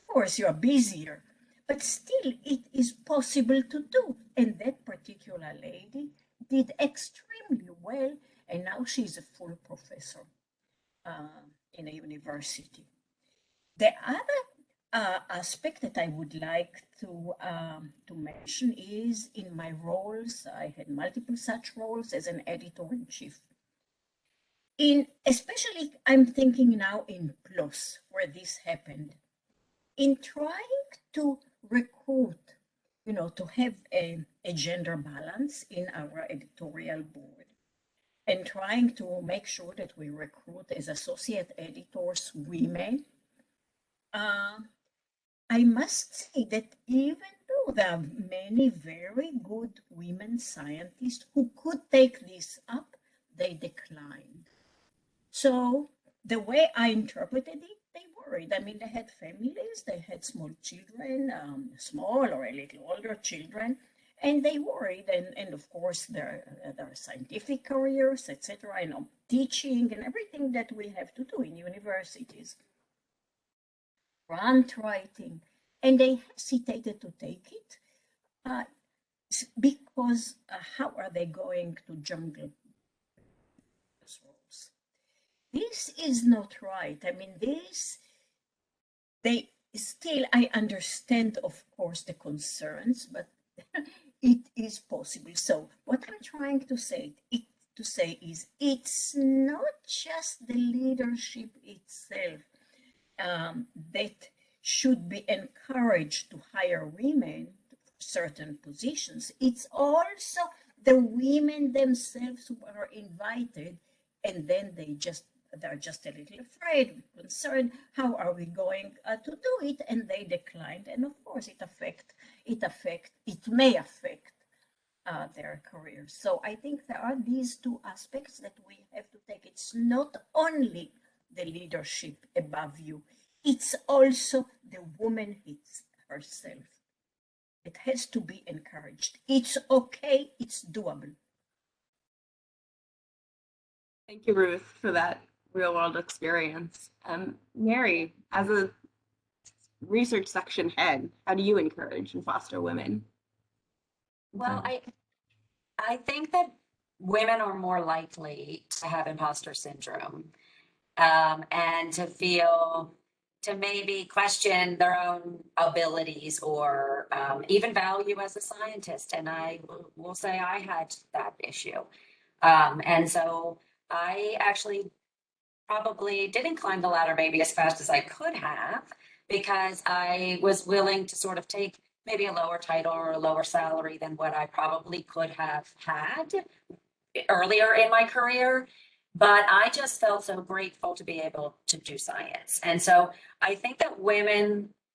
course, you're busier, but still it is possible to do. And that particular lady did extremely well, and now she's a full professor in a university. The other aspect that I would like to mention is in my roles, I had multiple such roles as an editor-in-chief. Especially, I'm thinking now in PLOS, where this happened. In trying to recruit, to have a gender balance in our editorial board, and trying to make sure that we recruit as associate editors women, I must say that even though there are many very good women scientists who could take this up, they declined. So the way I interpreted it, they worried. I mean, they had families, they had small children, small or a little older children, and they worried. And of course, there are scientific careers, etc., teaching and everything that we have to do in universities. Grant writing, and they hesitated to take it because how are they going to juggle those roles? This is not right. I mean, I understand, of course, the concerns, but it is possible. So what I'm trying to say, to say is it's not just the leadership itself that should be encouraged to hire women for certain positions. It's also the women themselves who are invited, and then they're just a little afraid, concerned. How are we going to do it? And they declined. And of course, it may affect their careers. So I think there are these two aspects that we have to take. It's not only the leadership above you, it's also the woman herself. It has to be encouraged. It's okay, it's doable. Thank you, Ruth, for that real world experience. Mary, as a research section head, how do you encourage and foster women? Well, I think that women are more likely to have imposter syndrome and to maybe question their own abilities or even value as a scientist. And I will say I had that issue. And so I actually probably didn't climb the ladder maybe as fast as I could have, because I was willing to sort of take maybe a lower title or a lower salary than what I probably could have had earlier in my career. But I just felt so grateful to be able to do science. And so I think that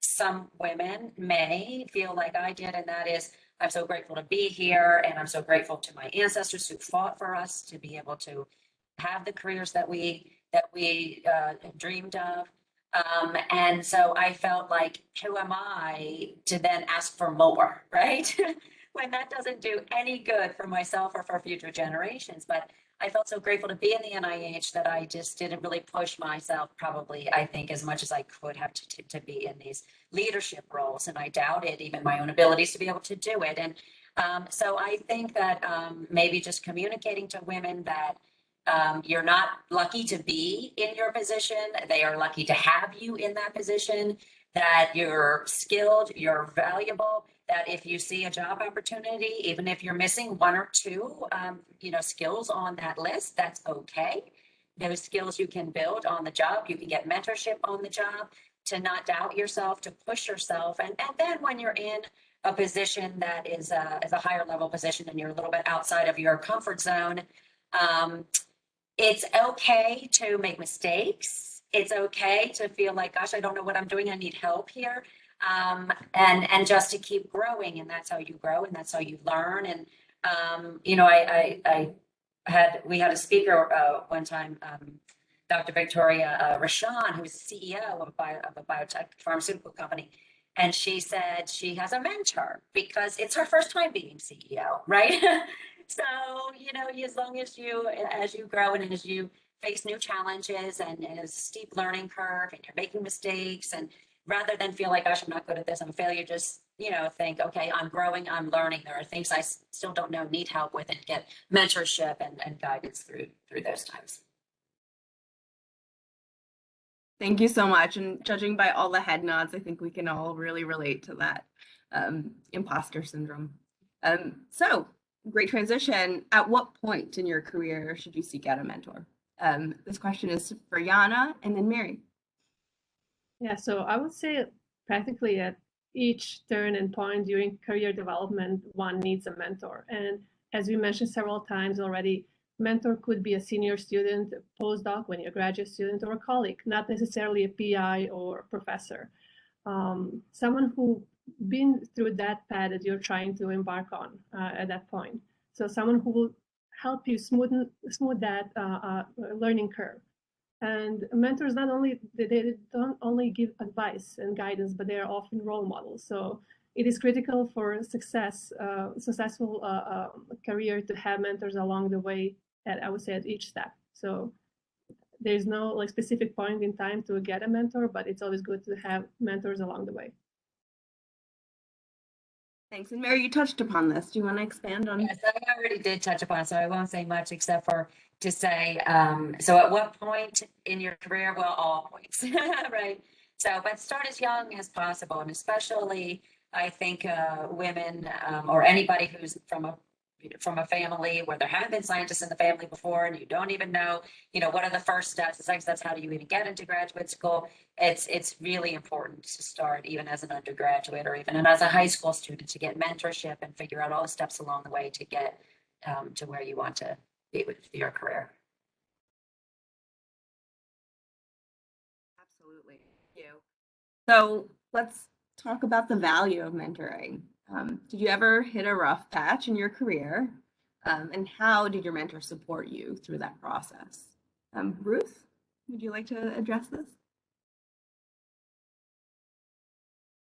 some women may feel like I did, and that is, I'm so grateful to be here, and I'm so grateful to my ancestors who fought for us to be able to have the careers that we dreamed of. And so I felt like, who am I to then ask for more, right? When that doesn't do any good for myself or for future generations. But I felt so grateful to be in the NIH that I just didn't really push myself, probably, I think, as much as I could have to be in these leadership roles. And I doubted even my own abilities to be able to do it. And so I think that maybe just communicating to women that you're not lucky to be in your position. They are lucky to have you in that position, that you're skilled, you're valuable, that if you see a job opportunity, even if you're missing one or two, skills on that list, that's okay. Those skills you can build on the job. You can get mentorship on the job, to not doubt yourself, to push yourself. And then when you're in a position that is a higher level position and you're a little bit outside of your comfort zone, it's okay to make mistakes. It's okay to feel like, gosh, I don't know what I'm doing. I need help here. And just to keep growing. And that's how you grow, and that's how you learn. And, we had a speaker one time, Dr. Victoria Rashan, who's CEO of a biotech pharmaceutical company. And she said she has a mentor because it's her first time being CEO, right? So, as long as you grow and as you face new challenges and a steep learning curve and you're making mistakes, and rather than feel like, gosh, I'm not good at this, I'm a failure, just, think, okay, I'm growing, I'm learning. There are things I still don't know, need help with, and get mentorship and guidance through those times. Thank you so much. And judging by all the head nods, I think we can all really relate to that imposter syndrome. So great transition. At what point in your career should you seek out a mentor? This question is for Yana and then Mary. Yeah, so I would say practically at each turn and point during career development, one needs a mentor. And as we mentioned several times already, mentor could be a senior student, a postdoc when you're a graduate student, or a colleague, not necessarily a PI or a professor. Someone who been through that path that you're trying to embark on at that point. So someone who will help you smooth that learning curve. And mentors they don't only give advice and guidance, but they are often role models. So it is critical for successful career to have mentors along the way. I would say at each step. So there's no specific point in time to get a mentor, but it's always good to have mentors along the way. Thanks. And Mary, you touched upon this. Do you want to expand on? Yes, I already did touch upon it, so I won't say much except for to say, so at what point in your career? Well, all points, right? So, but start as young as possible. And especially, I think women or anybody who's from a from a family where there have been scientists in the family before and you don't even know, what are the first steps, the second steps, how do you even get into graduate school? It's really important to start even as an undergraduate or even as a high school student to get mentorship and figure out all the steps along the way to get to where you want to be with your career. Absolutely. Thank you. So let's talk about the value of mentoring. Did you ever hit a rough patch in your career? And how did your mentor support you through that process? Ruth, would you like to address this?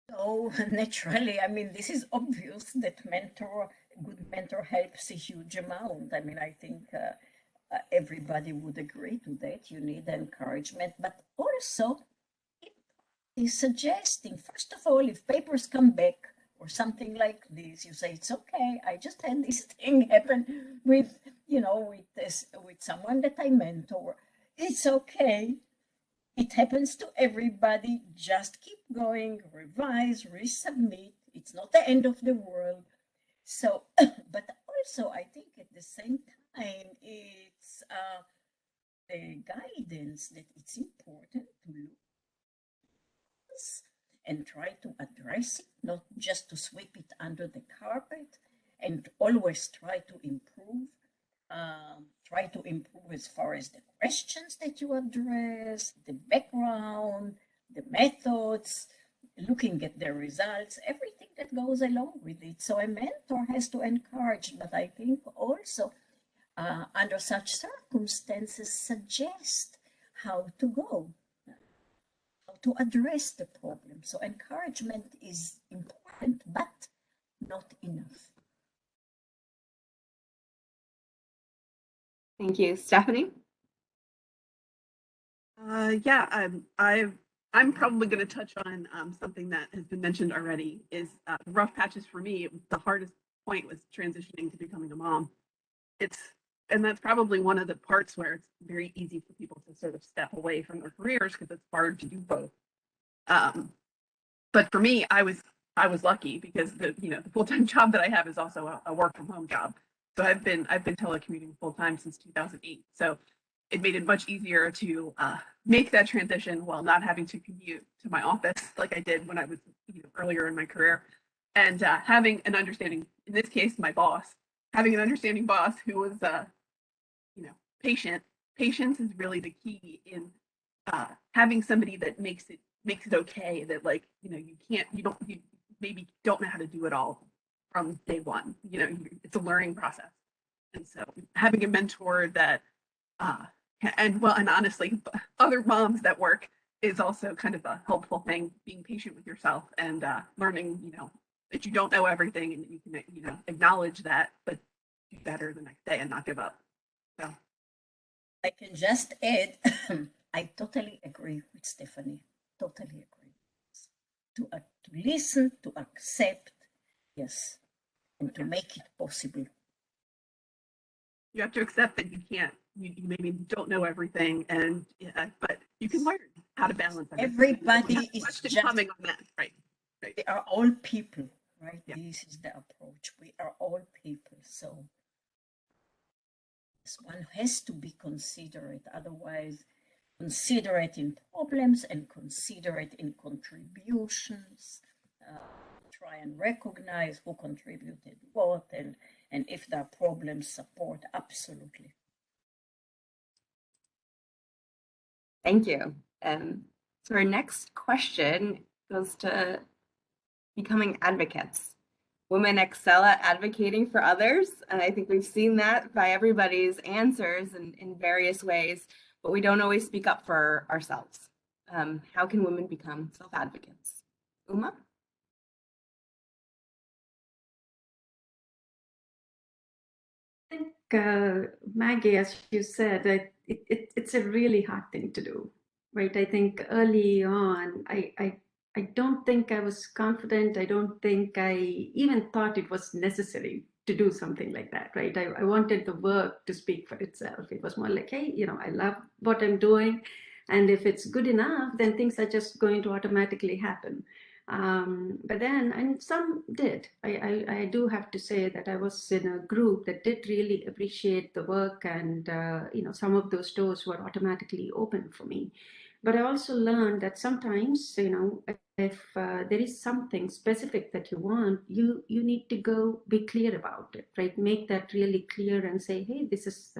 So naturally, I mean, this is obvious that a good mentor helps a huge amount. I mean, I think everybody would agree to that. You need encouragement, but also it is suggesting, first of all, if papers come back or something like this, you say, it's okay. I just had this thing happen with, with someone that I mentor. It's okay. It happens to everybody. Just keep going, revise, resubmit. It's not the end of the world. So, but also I think at the same time, it's the guidance that it's important to look and try to address it, not just to sweep it under the carpet, and always try to improve. Try to improve as far as the questions that you address, the background, the methods, looking at the results, everything that goes along with it. So a mentor has to encourage, but I think also under such circumstances suggest how to go, how to address the problem. So encouragement is important, but not enough. Thank you. Stephanie? Yeah, I'm probably going to touch on something that has been mentioned already. Is the rough patches for me. The hardest point was transitioning to becoming a mom. And that's probably one of the parts where it's very easy for people to sort of step away from their careers because it's hard to do both. But for me, I was lucky because the full-time job that I have is also a work from home job. So I've been telecommuting full time since 2008. So it made it much easier to make that transition while not having to commute to my office like I did when I was earlier in my career, and having an understanding. In this case, my boss, having an understanding boss who was patient. Patience is really the key in having somebody that makes it okay that you maybe don't know how to do it all from day one. It's a learning process, and so having a mentor that and honestly, other moms that work is also kind of a helpful thing. Being patient with yourself and learning, that you don't know everything, and that you can acknowledge that, but do better the next day and not give up. So I can just add, I totally agree with Stephanie. Totally agree. To listen, to accept, yes, and to make it possible. You have to accept that you can't. You maybe don't know everything, and but you can learn how to balance everything. Everybody is just coming on that, right? We are all people, right? Yeah. This is the approach. We are all people, so one has to be considerate. Otherwise, considerate in problems and considerate in contributions. Try and recognize who contributed what, and if there are problems, support. Absolutely. Thank you. So our next question goes to becoming advocates. Women excel at advocating for others, and I think we've seen that by everybody's answers in various ways, but we don't always speak up for ourselves. How can women become self-advocates? Uma? I think, Maggie, as you said, it's a really hard thing to do, right? I think early on, I don't think I was confident. I don't think I even thought it was necessary to do something like that, right? I wanted the work to speak for itself. It was more like, hey, I love what I'm doing. And if it's good enough, then things are just going to automatically happen. But then, and some did. I do have to say that I was in a group that did really appreciate the work, and some of those doors were automatically open for me. But I also learned that sometimes, if there is something specific that you want, you need to go be clear about it, right? Make that really clear and say, hey, this is,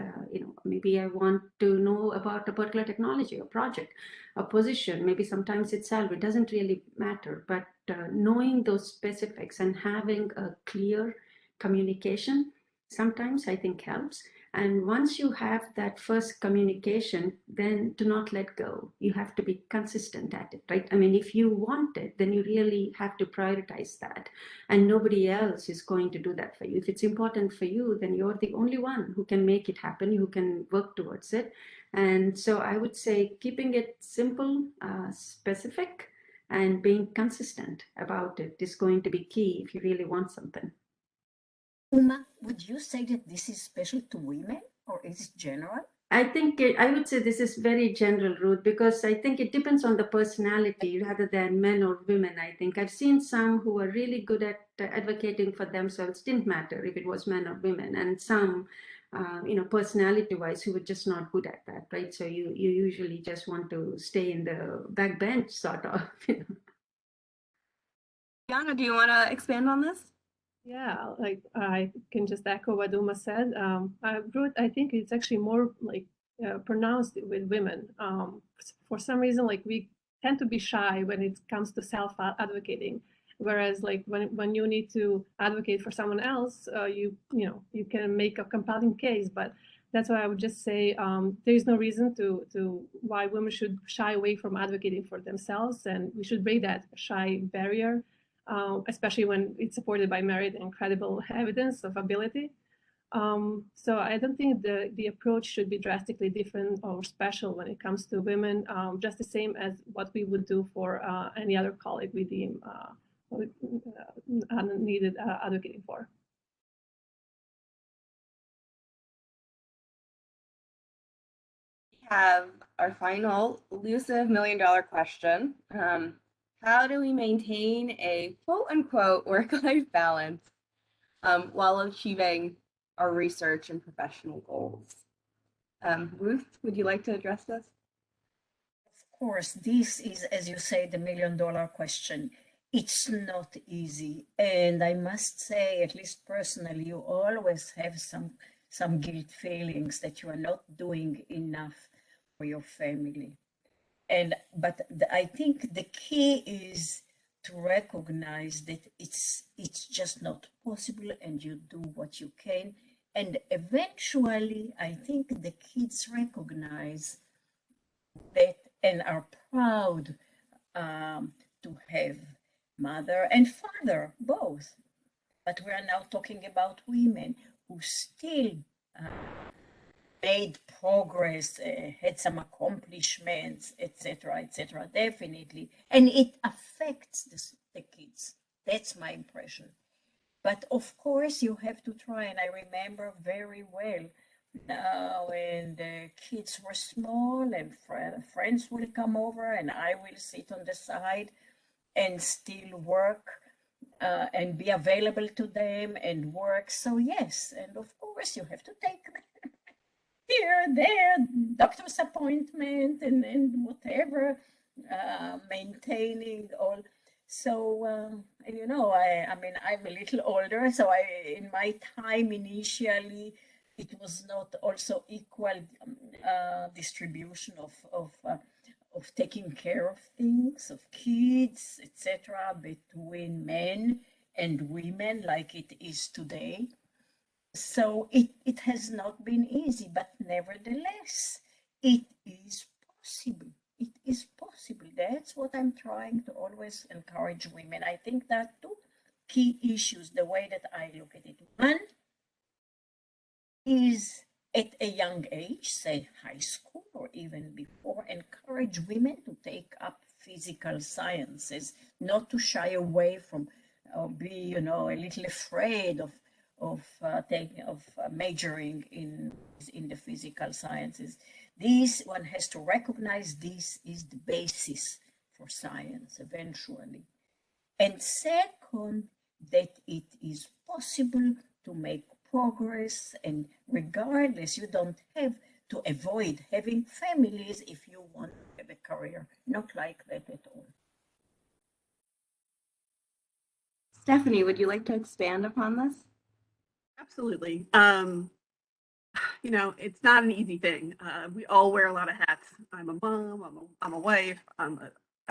maybe I want to know about a particular technology or project, a position, maybe sometimes it's salary, doesn't really matter. But knowing those specifics and having a clear communication sometimes I think helps. And once you have that first communication, then do not let go. You have to be consistent at it, right? I mean, if you want it, then you really have to prioritize that. And nobody else is going to do that for you. If it's important for you, then you're the only one who can make it happen, who can work towards it. And so I would say keeping it simple, specific, and being consistent about it is going to be key if you really want something. Uma, would you say that this is special to women or is it general? I think I would say this is very general, Ruth, because I think it depends on the personality rather than men or women. I think I've seen some who are really good at advocating for themselves, didn't matter if it was men or women, and some, personality-wise, who were just not good at that, right? So you usually just want to stay in the back bench, sort of. Yana, do you want to expand on this? Yeah, like I can just echo what Uma said. Ruth, I think it's actually more like pronounced with women. For some reason, like we tend to be shy when it comes to self-advocating, whereas like when you need to advocate for someone else, you can make a compelling case. But that's why I would just say there is no reason to why women should shy away from advocating for themselves, and we should break that shy barrier. Especially when it's supported by merit and credible evidence of ability. So I don't think the approach should be drastically different or special when it comes to women, just the same as what we would do for any other colleague we deem needed advocating for. We have our final elusive $1 million question. How do we maintain a quote unquote work-life balance while achieving our research and professional goals? Ruth, would you like to address this? Of course, this is, as you say, the $1 million question. It's not easy. And I must say, at least personally, you always have some guilt feelings that you are not doing enough for your family. But I think the key is to recognize that it's just not possible, and you do what you can. And eventually, I think the kids recognize that and are proud to have mother and father, both. But we are now talking about women who still made progress, had some accomplishments, etc., definitely. And it affects the kids. That's my impression. But of course, you have to try. And I remember very well when the kids were small and friends will come over and I will sit on the side and still work and be available to them and work. So yes, and of course, you have to take them here, there, doctor's appointment and whatever, maintaining all. So, I mean, I'm a little older, so in my time initially, it was not also equal distribution of taking care of things, of kids, etc., between men and women like it is today. So it has not been easy, but nevertheless, it is possible. It is possible. That's what I'm trying to always encourage women. I think there are two key issues, the way that I look at it. One is at a young age, say high school or even before, encourage women to take up physical sciences, not to shy away from or be, a little afraid of majoring in the physical sciences. This one has to recognize this is the basis for science eventually. And second, that it is possible to make progress, and regardless, you don't have to avoid having families if you want to have a career. Not like that at all. Stephanie, would you like to expand upon this? Absolutely. You know, it's not an easy thing. We all wear a lot of hats. I'm a mom, I'm a wife, I'm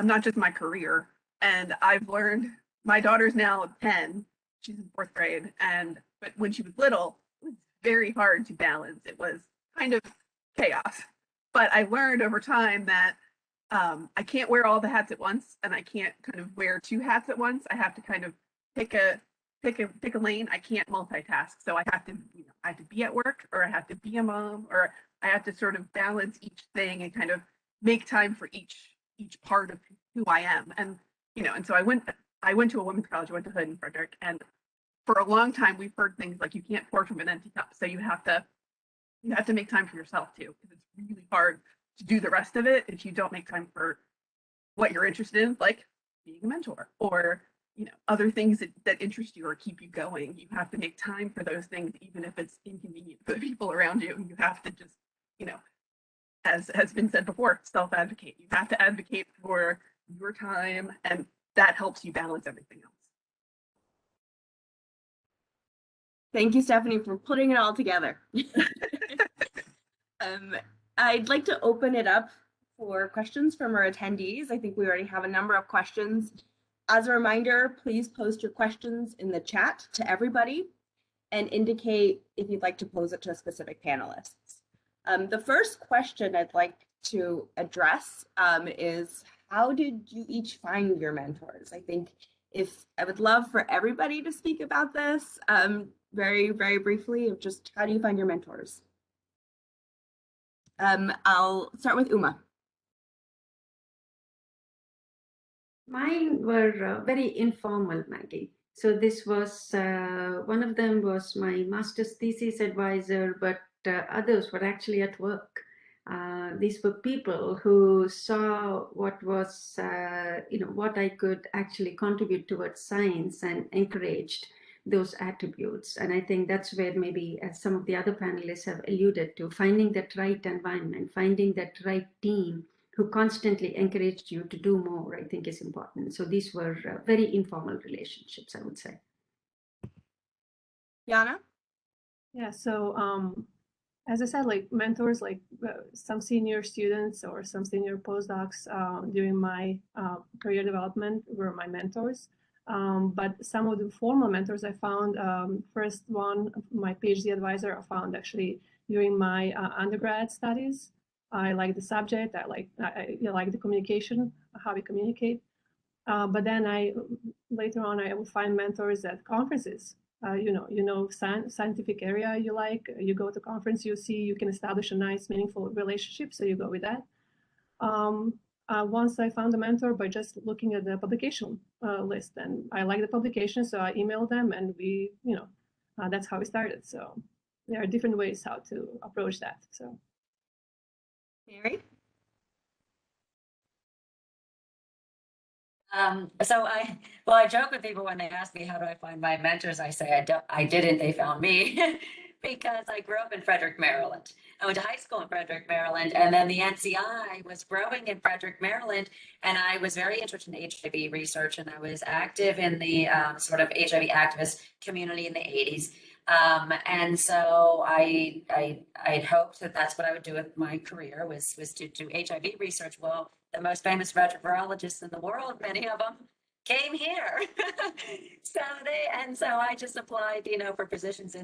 not just my career. And I've learned, my daughter's now 10, she's in 4th grade, but when she was little, it was very hard to balance. It was kind of chaos. But I learned over time that I can't wear all the hats at once, and I can't kind of wear 2 hats at once. I have to kind of pick a lane. I can't multitask. So I have to, you know, I have to be at work, or I have to be a mom, or I have to sort of balance each thing and kind of make time for each part of who I am. And, you know, and so I went to a women's college, I went to Hood in Frederick, and for a long time we've heard things like you can't pour from an empty cup. So you have to make time for yourself too, because it's really hard to do the rest of it if you don't make time for what you're interested in, like being a mentor, or, you know, other things that interest you or keep you going. You have to make time for those things, even if it's inconvenient for the people around you. You have to just, you know, as has been said before, self-advocate. You have to advocate for your time, and that helps you balance everything else. Thank you, Stephanie, for putting it all together. I'd like to open it up for questions from our attendees. I think we already have a number of questions. As a reminder, please post your questions in the chat to everybody and indicate if you'd like to pose it to specific panelists. The first question I'd like to address is, how did you each find your mentors? I think I would love for everybody to speak about this very, very briefly, of just how do you find your mentors? I'll start with Uma. Mine were very informal, Maggie. So this was, one of them was my master's thesis advisor, but others were actually at work. These were people who saw what was, what I could actually contribute towards science and encouraged those attributes. And I think that's where maybe, as some of the other panelists have alluded to, finding that right environment, finding that right team who constantly encouraged you to do more, I think is important. So these were very informal relationships, I would say. Yana? Yeah, so as I said, like mentors, like some senior students or some senior postdocs during my career development were my mentors. But some of the formal mentors I found, first one, my PhD advisor, I found actually during my undergrad studies. I like the subject, I like the communication, how we communicate. But then later on, I will find mentors at conferences. Scientific area you like, you go to conference, you see you can establish a nice, meaningful relationship, so you go with that. Once I found a mentor by just looking at the publication list, and I like the publication, so I emailed them, and we, that's how we started. So there are different ways how to approach that. So. Mary? I joke with people when they ask me how do I find my mentors. I say I didn't. They found me because I grew up in Frederick, Maryland. I went to high school in Frederick, Maryland, and then the NCI was growing in Frederick, Maryland, and I was very interested in HIV research, and I was active in the sort of HIV activist community in the 80s. And so I'd hoped that that's what I would do with my career was to do HIV research. Well, the most famous retrovirologists in the world, many of them came here. So I just applied, for positions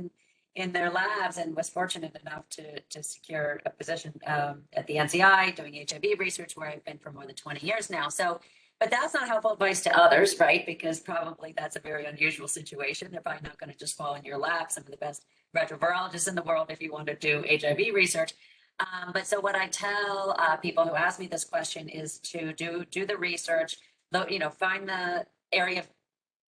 in their labs, and was fortunate enough to secure a position at the NCI doing HIV research, where I've been for more than 20 years now. So, but that's not helpful advice to others, right? Because probably that's a very unusual situation. They're probably not going to just fall in your lap, some of the best retrovirologists in the world, if you want to do HIV research. But so what I tell people who ask me this question is to do the research, find the area of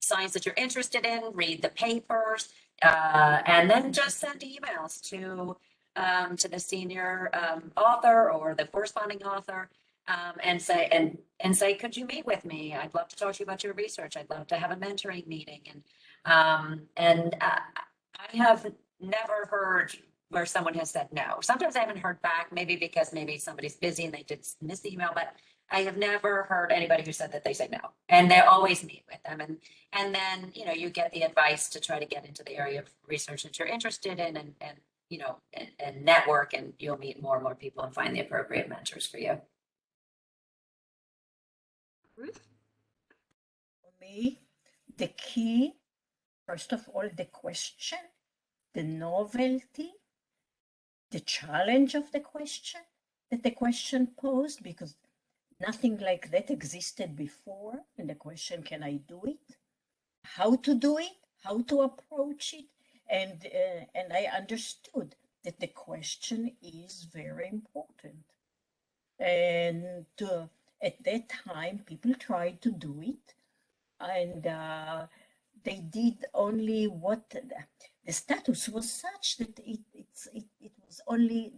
science that you're interested in, read the papers, and then just send emails to the senior author or the corresponding author, and say, could you meet with me? I'd love to talk to you about your research. I'd love to have a mentoring meeting. And I have never heard where someone has said no. Sometimes I haven't heard back, maybe because maybe somebody's busy and they did miss the email, but I have never heard anybody who said that they say no. And they always meet with them. And then, you know, you get the advice to try to get into the area of research that you're interested in and you know, and network, and you'll meet more and more people and find the appropriate mentors for you. For me, the key, first of all, the question, the novelty, the challenge of the question that the question posed, because nothing like that existed before. And the question, can I do it? How to do it? How to approach it? And I understood that the question is very important. And at that time, people tried to do it, and they did only what the status was such that it was only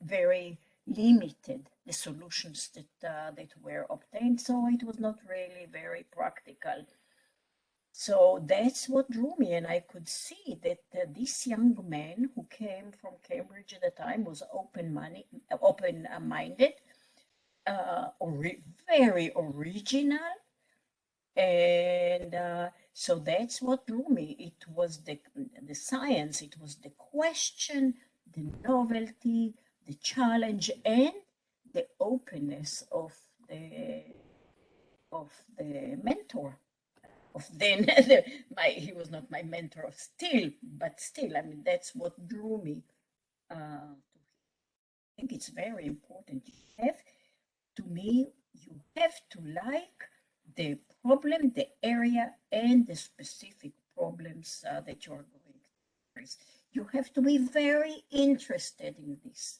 very limited, the solutions that were obtained. So it was not really very practical. So that's what drew me, and I could see that this young man who came from Cambridge at the time was open-minded, very original, and so that's what drew me. It was the science, it was the question, the novelty, the challenge, and the openness of the mentor. Of then, he was not my mentor still, but still, I mean, that's what drew me. I think it's very important. To me, you have to like the problem, the area, and the specific problems that you're going to face. You have to be very interested in this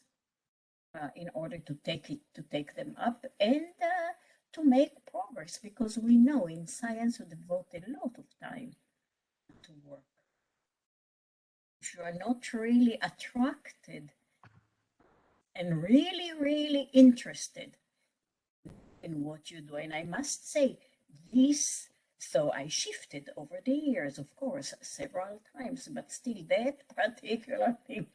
in order to take them up and to make progress, because we know in science we devote a lot of time to work. If you are not really attracted and really interested in what you do, and I must say this, so I shifted over the years, of course, several times, but still that particular thing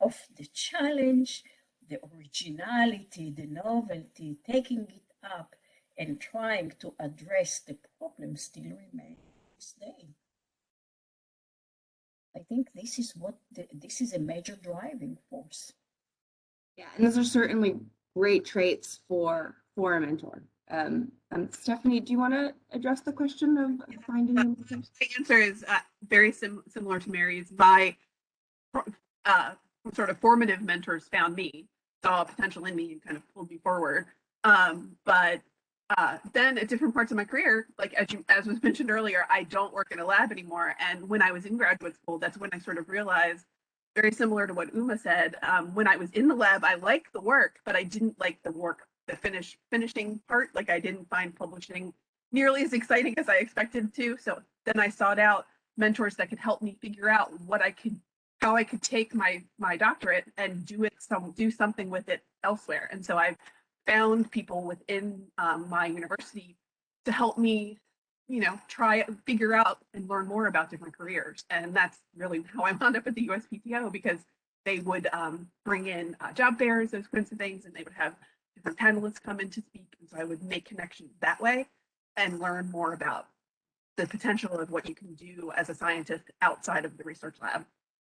of the challenge, the originality, the novelty, taking it up and trying to address the problem still remains this day. I think this is this is a major driving force. Yeah, and those are certainly great traits for a mentor. Stephanie, do you want to address the question of finding mentors? The answer is very similar to Mary's. My sort of formative mentors found me, saw potential in me, and kind of pulled me forward. But then at different parts of my career, like as was mentioned earlier, I don't work in a lab anymore. And when I was in graduate school, that's when I sort of realized, very similar to what Uma said, when I was in the lab, I liked the work, but I didn't like the work, the finishing part. Like I didn't find publishing nearly as exciting as I expected to. So then I sought out mentors that could help me figure out how I could take my doctorate and do something with it elsewhere. And so I've found people within my university to help me, figure out and learn more about different careers. And that's really how I wound up at the USPTO, because they would bring in job fairs, those kinds of things, and they would have different panelists come in to speak. And so I would make connections that way and learn more about the potential of what you can do as a scientist outside of the research lab.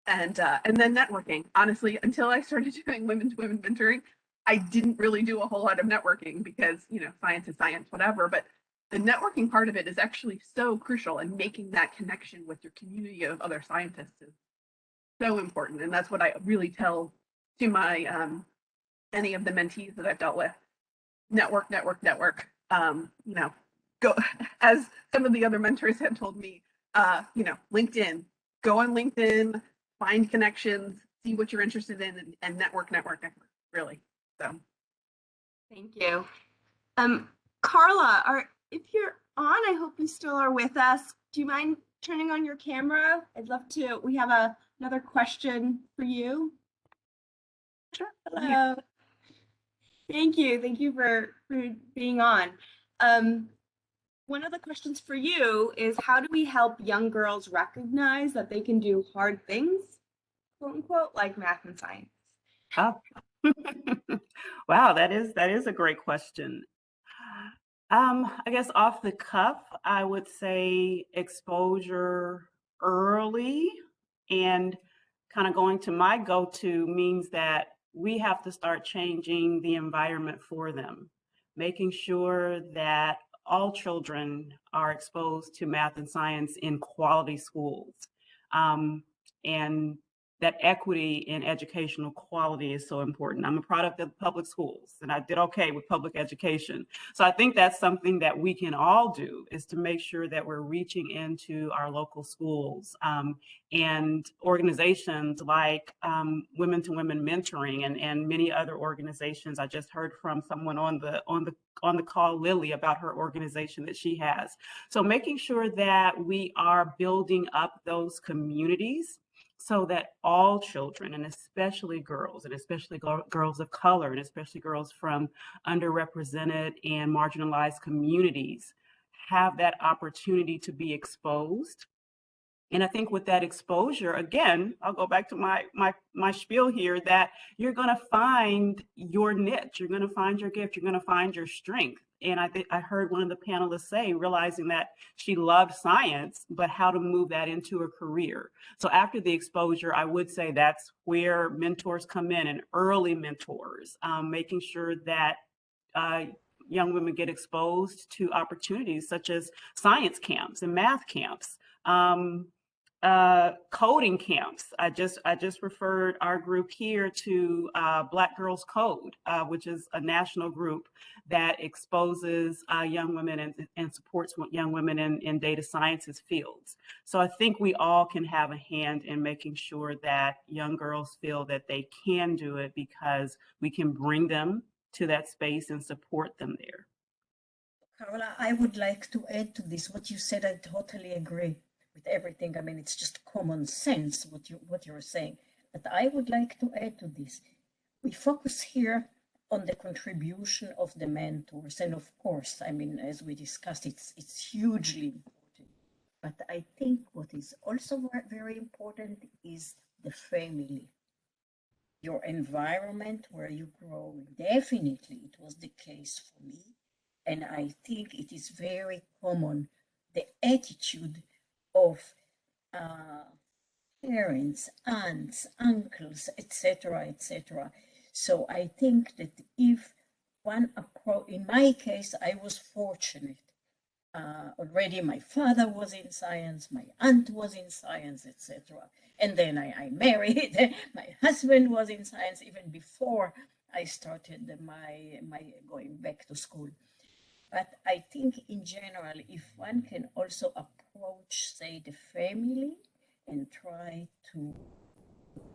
And then networking. Honestly, until I started doing women-to-women mentoring, I didn't really do a whole lot of networking because, science is science, whatever. But the networking part of it is actually so crucial, and making that connection with your community of other scientists is so important. And that's what I really tell to my any of the mentees that I've dealt with. Network. Go, as some of the other mentors have told me, LinkedIn. Go on LinkedIn, find connections, see what you're interested in, and network, really. So. Thank you. Carla, if you're on, I hope you still are with us. Do you mind turning on your camera? I'd love to. We have another question for you. Sure. Hello. Thank you. Thank you for being on. One of the questions for you is, how do we help young girls recognize that they can do hard things, quote unquote, like math and science? Oh. Wow, that is a great question. I guess off the cuff, I would say exposure early, and kind of going to my go-to means that we have to start changing the environment for them, making sure that all children are exposed to math and science in quality schools. And that equity in educational quality is so important. I'm a product of public schools, and I did okay with public education. So I think that's something that we can all do, is to make sure that we're reaching into our local schools, and organizations like Women to Women Mentoring and many other organizations. I just heard from someone on the call, Lily, about her organization that she has. So making sure that we are building up those communities so that all children, and especially girls, and especially girls of color, and especially girls from underrepresented and marginalized communities, have that opportunity to be exposed. And I think with that exposure, again, I'll go back to my spiel here, that you're going to find your niche, you're going to find your gift, you're going to find your strength. And I think I heard one of the panelists say, realizing that she loved science, but how to move that into a career. So after the exposure, I would say that's where mentors come in, and early mentors, making sure that young women get exposed to opportunities such as science camps and math camps. Coding camps. I just referred our group here to Black Girls Code, which is a national group that exposes young women and supports young women in data sciences fields. So I think we all can have a hand in making sure that young girls feel that they can do it, because we can bring them to that space and support them there. Carla, I would like to add to this. What you said, I totally agree with everything. I mean, it's just common sense what you're saying. But I would like to add to this. We focus here on the contribution of the mentors, and of course, I mean, as we discussed, it's hugely important. But I think what is also very important is the family, your environment where you grow. Definitely, it was the case for me, and I think it is very common, the attitude of parents, aunts, uncles, etc., etc. So I think that if one approach, in my case, I was fortunate. Already my father was in science, my aunt was in science, etc. And then I married, my husband was in science even before I started my going back to school. But I think in general, if one can also approach, say, the family and try to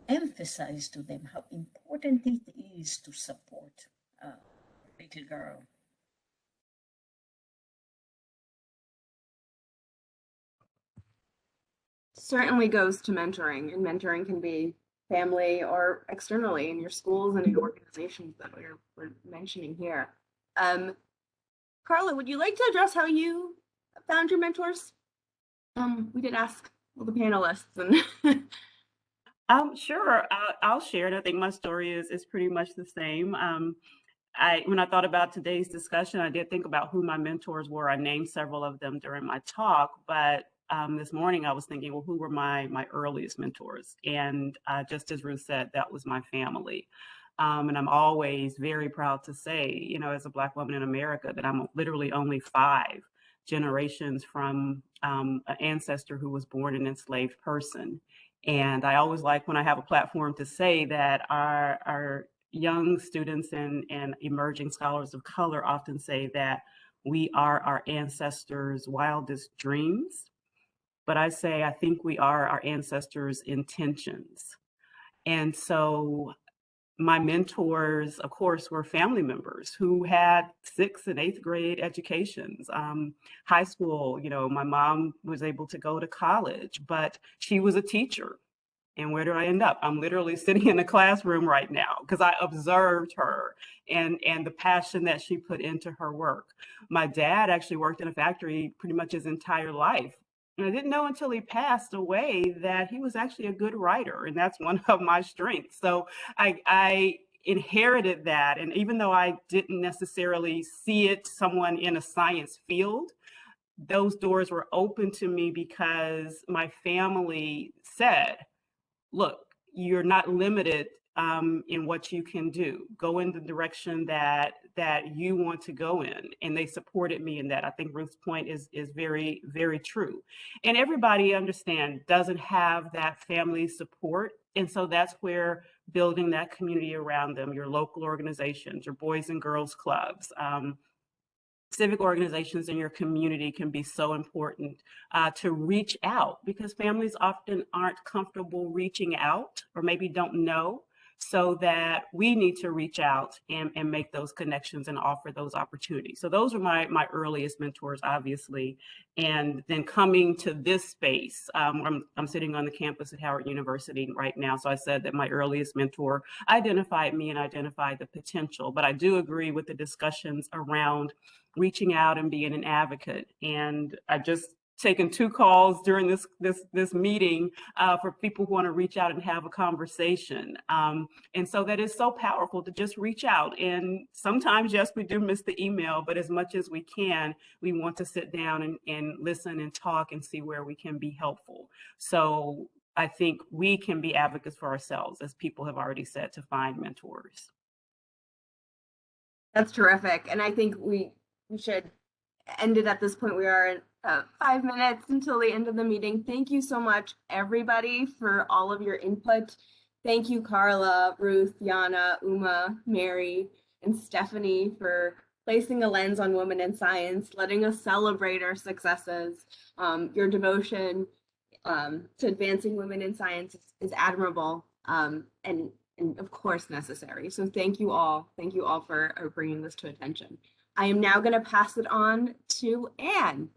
emphasize to them how important it is to support a little girl. Certainly goes to mentoring, and mentoring can be family or externally in your schools and in organizations that we're mentioning here. Carla, would you like to address how you found your mentors? We did ask all the panelists. And Sure, I'll share it. I think my story is pretty much the same. When I thought about today's discussion, I did think about who my mentors were. I named several of them during my talk, but this morning I was thinking, well, who were my earliest mentors? And just as Ruth said, that was my family. And I'm always very proud to say, you know, as a Black woman in America, that I'm literally only 5 generations from an ancestor who was born an enslaved person. And I always like, when I have a platform, to say that our young students and emerging scholars of color often say that we are our ancestors' wildest dreams. But I say, I think we are our ancestors' intentions. And so my mentors, of course, were family members who had 6th and 8th grade educations. High school, you know, my mom was able to go to college, but she was a teacher. And where do I end up? I'm literally sitting in a classroom right now because I observed her and the passion that she put into her work. My dad actually worked in a factory pretty much his entire life. And I didn't know until he passed away that he was actually a good writer, and that's one of my strengths. So I inherited that. And even though I didn't necessarily see it, someone in a science field, those doors were open to me because my family said, look, you're not limited in what you can do. Go in the direction that you want to go in. And they supported me in that. I think Ruth's point is very, very true. And everybody, understand, doesn't have that family support. And so that's where building that community around them, your local organizations, your boys and girls clubs, civic organizations in your community can be so important to reach out, because families often aren't comfortable reaching out or maybe don't know, so that we need to reach out and make those connections and offer those opportunities. So those are my earliest mentors, obviously. And then coming to this space, I'm sitting on the campus at Howard University right now. So I said that my earliest mentor identified me and identified the potential. But I do agree with the discussions around reaching out and being an advocate. And I've just taken 2 calls during this meeting for people who want to reach out and have a conversation. And so that is so powerful to just reach out. And sometimes, yes, we do miss the email, but as much as we can, we want to sit down and listen and talk and see where we can be helpful. So I think we can be advocates for ourselves, as people have already said, to find mentors. That's terrific. And I think we should end it at this point. We are at 5 minutes until the end of the meeting. Thank you so much, everybody, for all of your input. Thank you, Carla, Ruth, Yana, Uma, Mary, and Stephanie, for placing a lens on women in science, letting us celebrate our successes. Your devotion to advancing women in science is admirable and of course necessary. So thank you all for bringing this to attention. I am now going to pass it on to Anne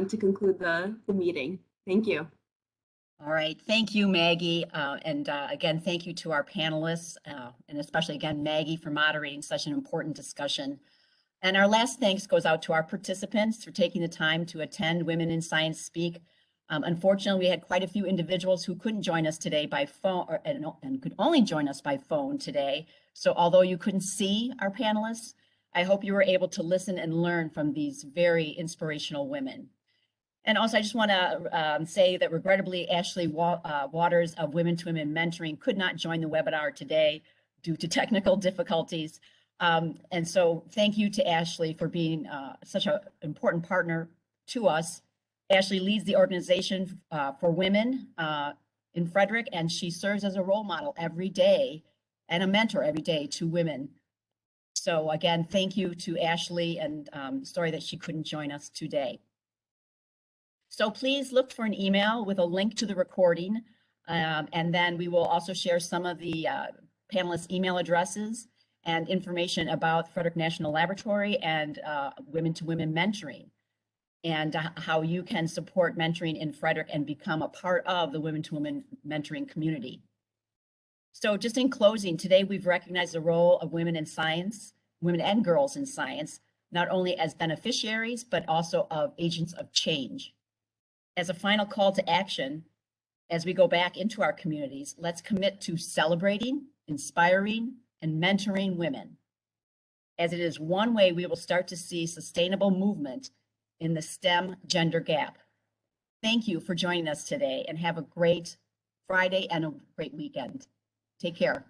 to conclude the meeting. Thank you. All right, thank you, Maggie. And again, thank you to our panelists, and especially again, Maggie, for moderating such an important discussion. And our last thanks goes out to our participants for taking the time to attend Women in Science Speak. Unfortunately, we had quite a few individuals who couldn't join us today by phone and could only join us by phone today. So although you couldn't see our panelists, I hope you were able to listen and learn from these very inspirational women. And also, I just want to say that regrettably, Ashley Waters of Women to Women Mentoring could not join the webinar today due to technical difficulties. And so thank you to Ashley for being such an important partner to us. Ashley leads the organization for women in Frederick, and she serves as a role model every day and a mentor every day to women. So again, thank you to Ashley, and sorry that she couldn't join us today. So please look for an email with a link to the recording, and then we will also share some of the panelists' email addresses and information about Frederick National Laboratory and Women to Women Mentoring, and how you can support mentoring in Frederick and become a part of the Women to Women Mentoring community. So just in closing, today we've recognized the role of women in science, women and girls in science, not only as beneficiaries, but also of agents of change. As a final call to action, as we go back into our communities, let's commit to celebrating, inspiring, and mentoring women, as it is one way we will start to see sustainable movement in the STEM gender gap. Thank you for joining us today, and have a great Friday and a great weekend. Take care.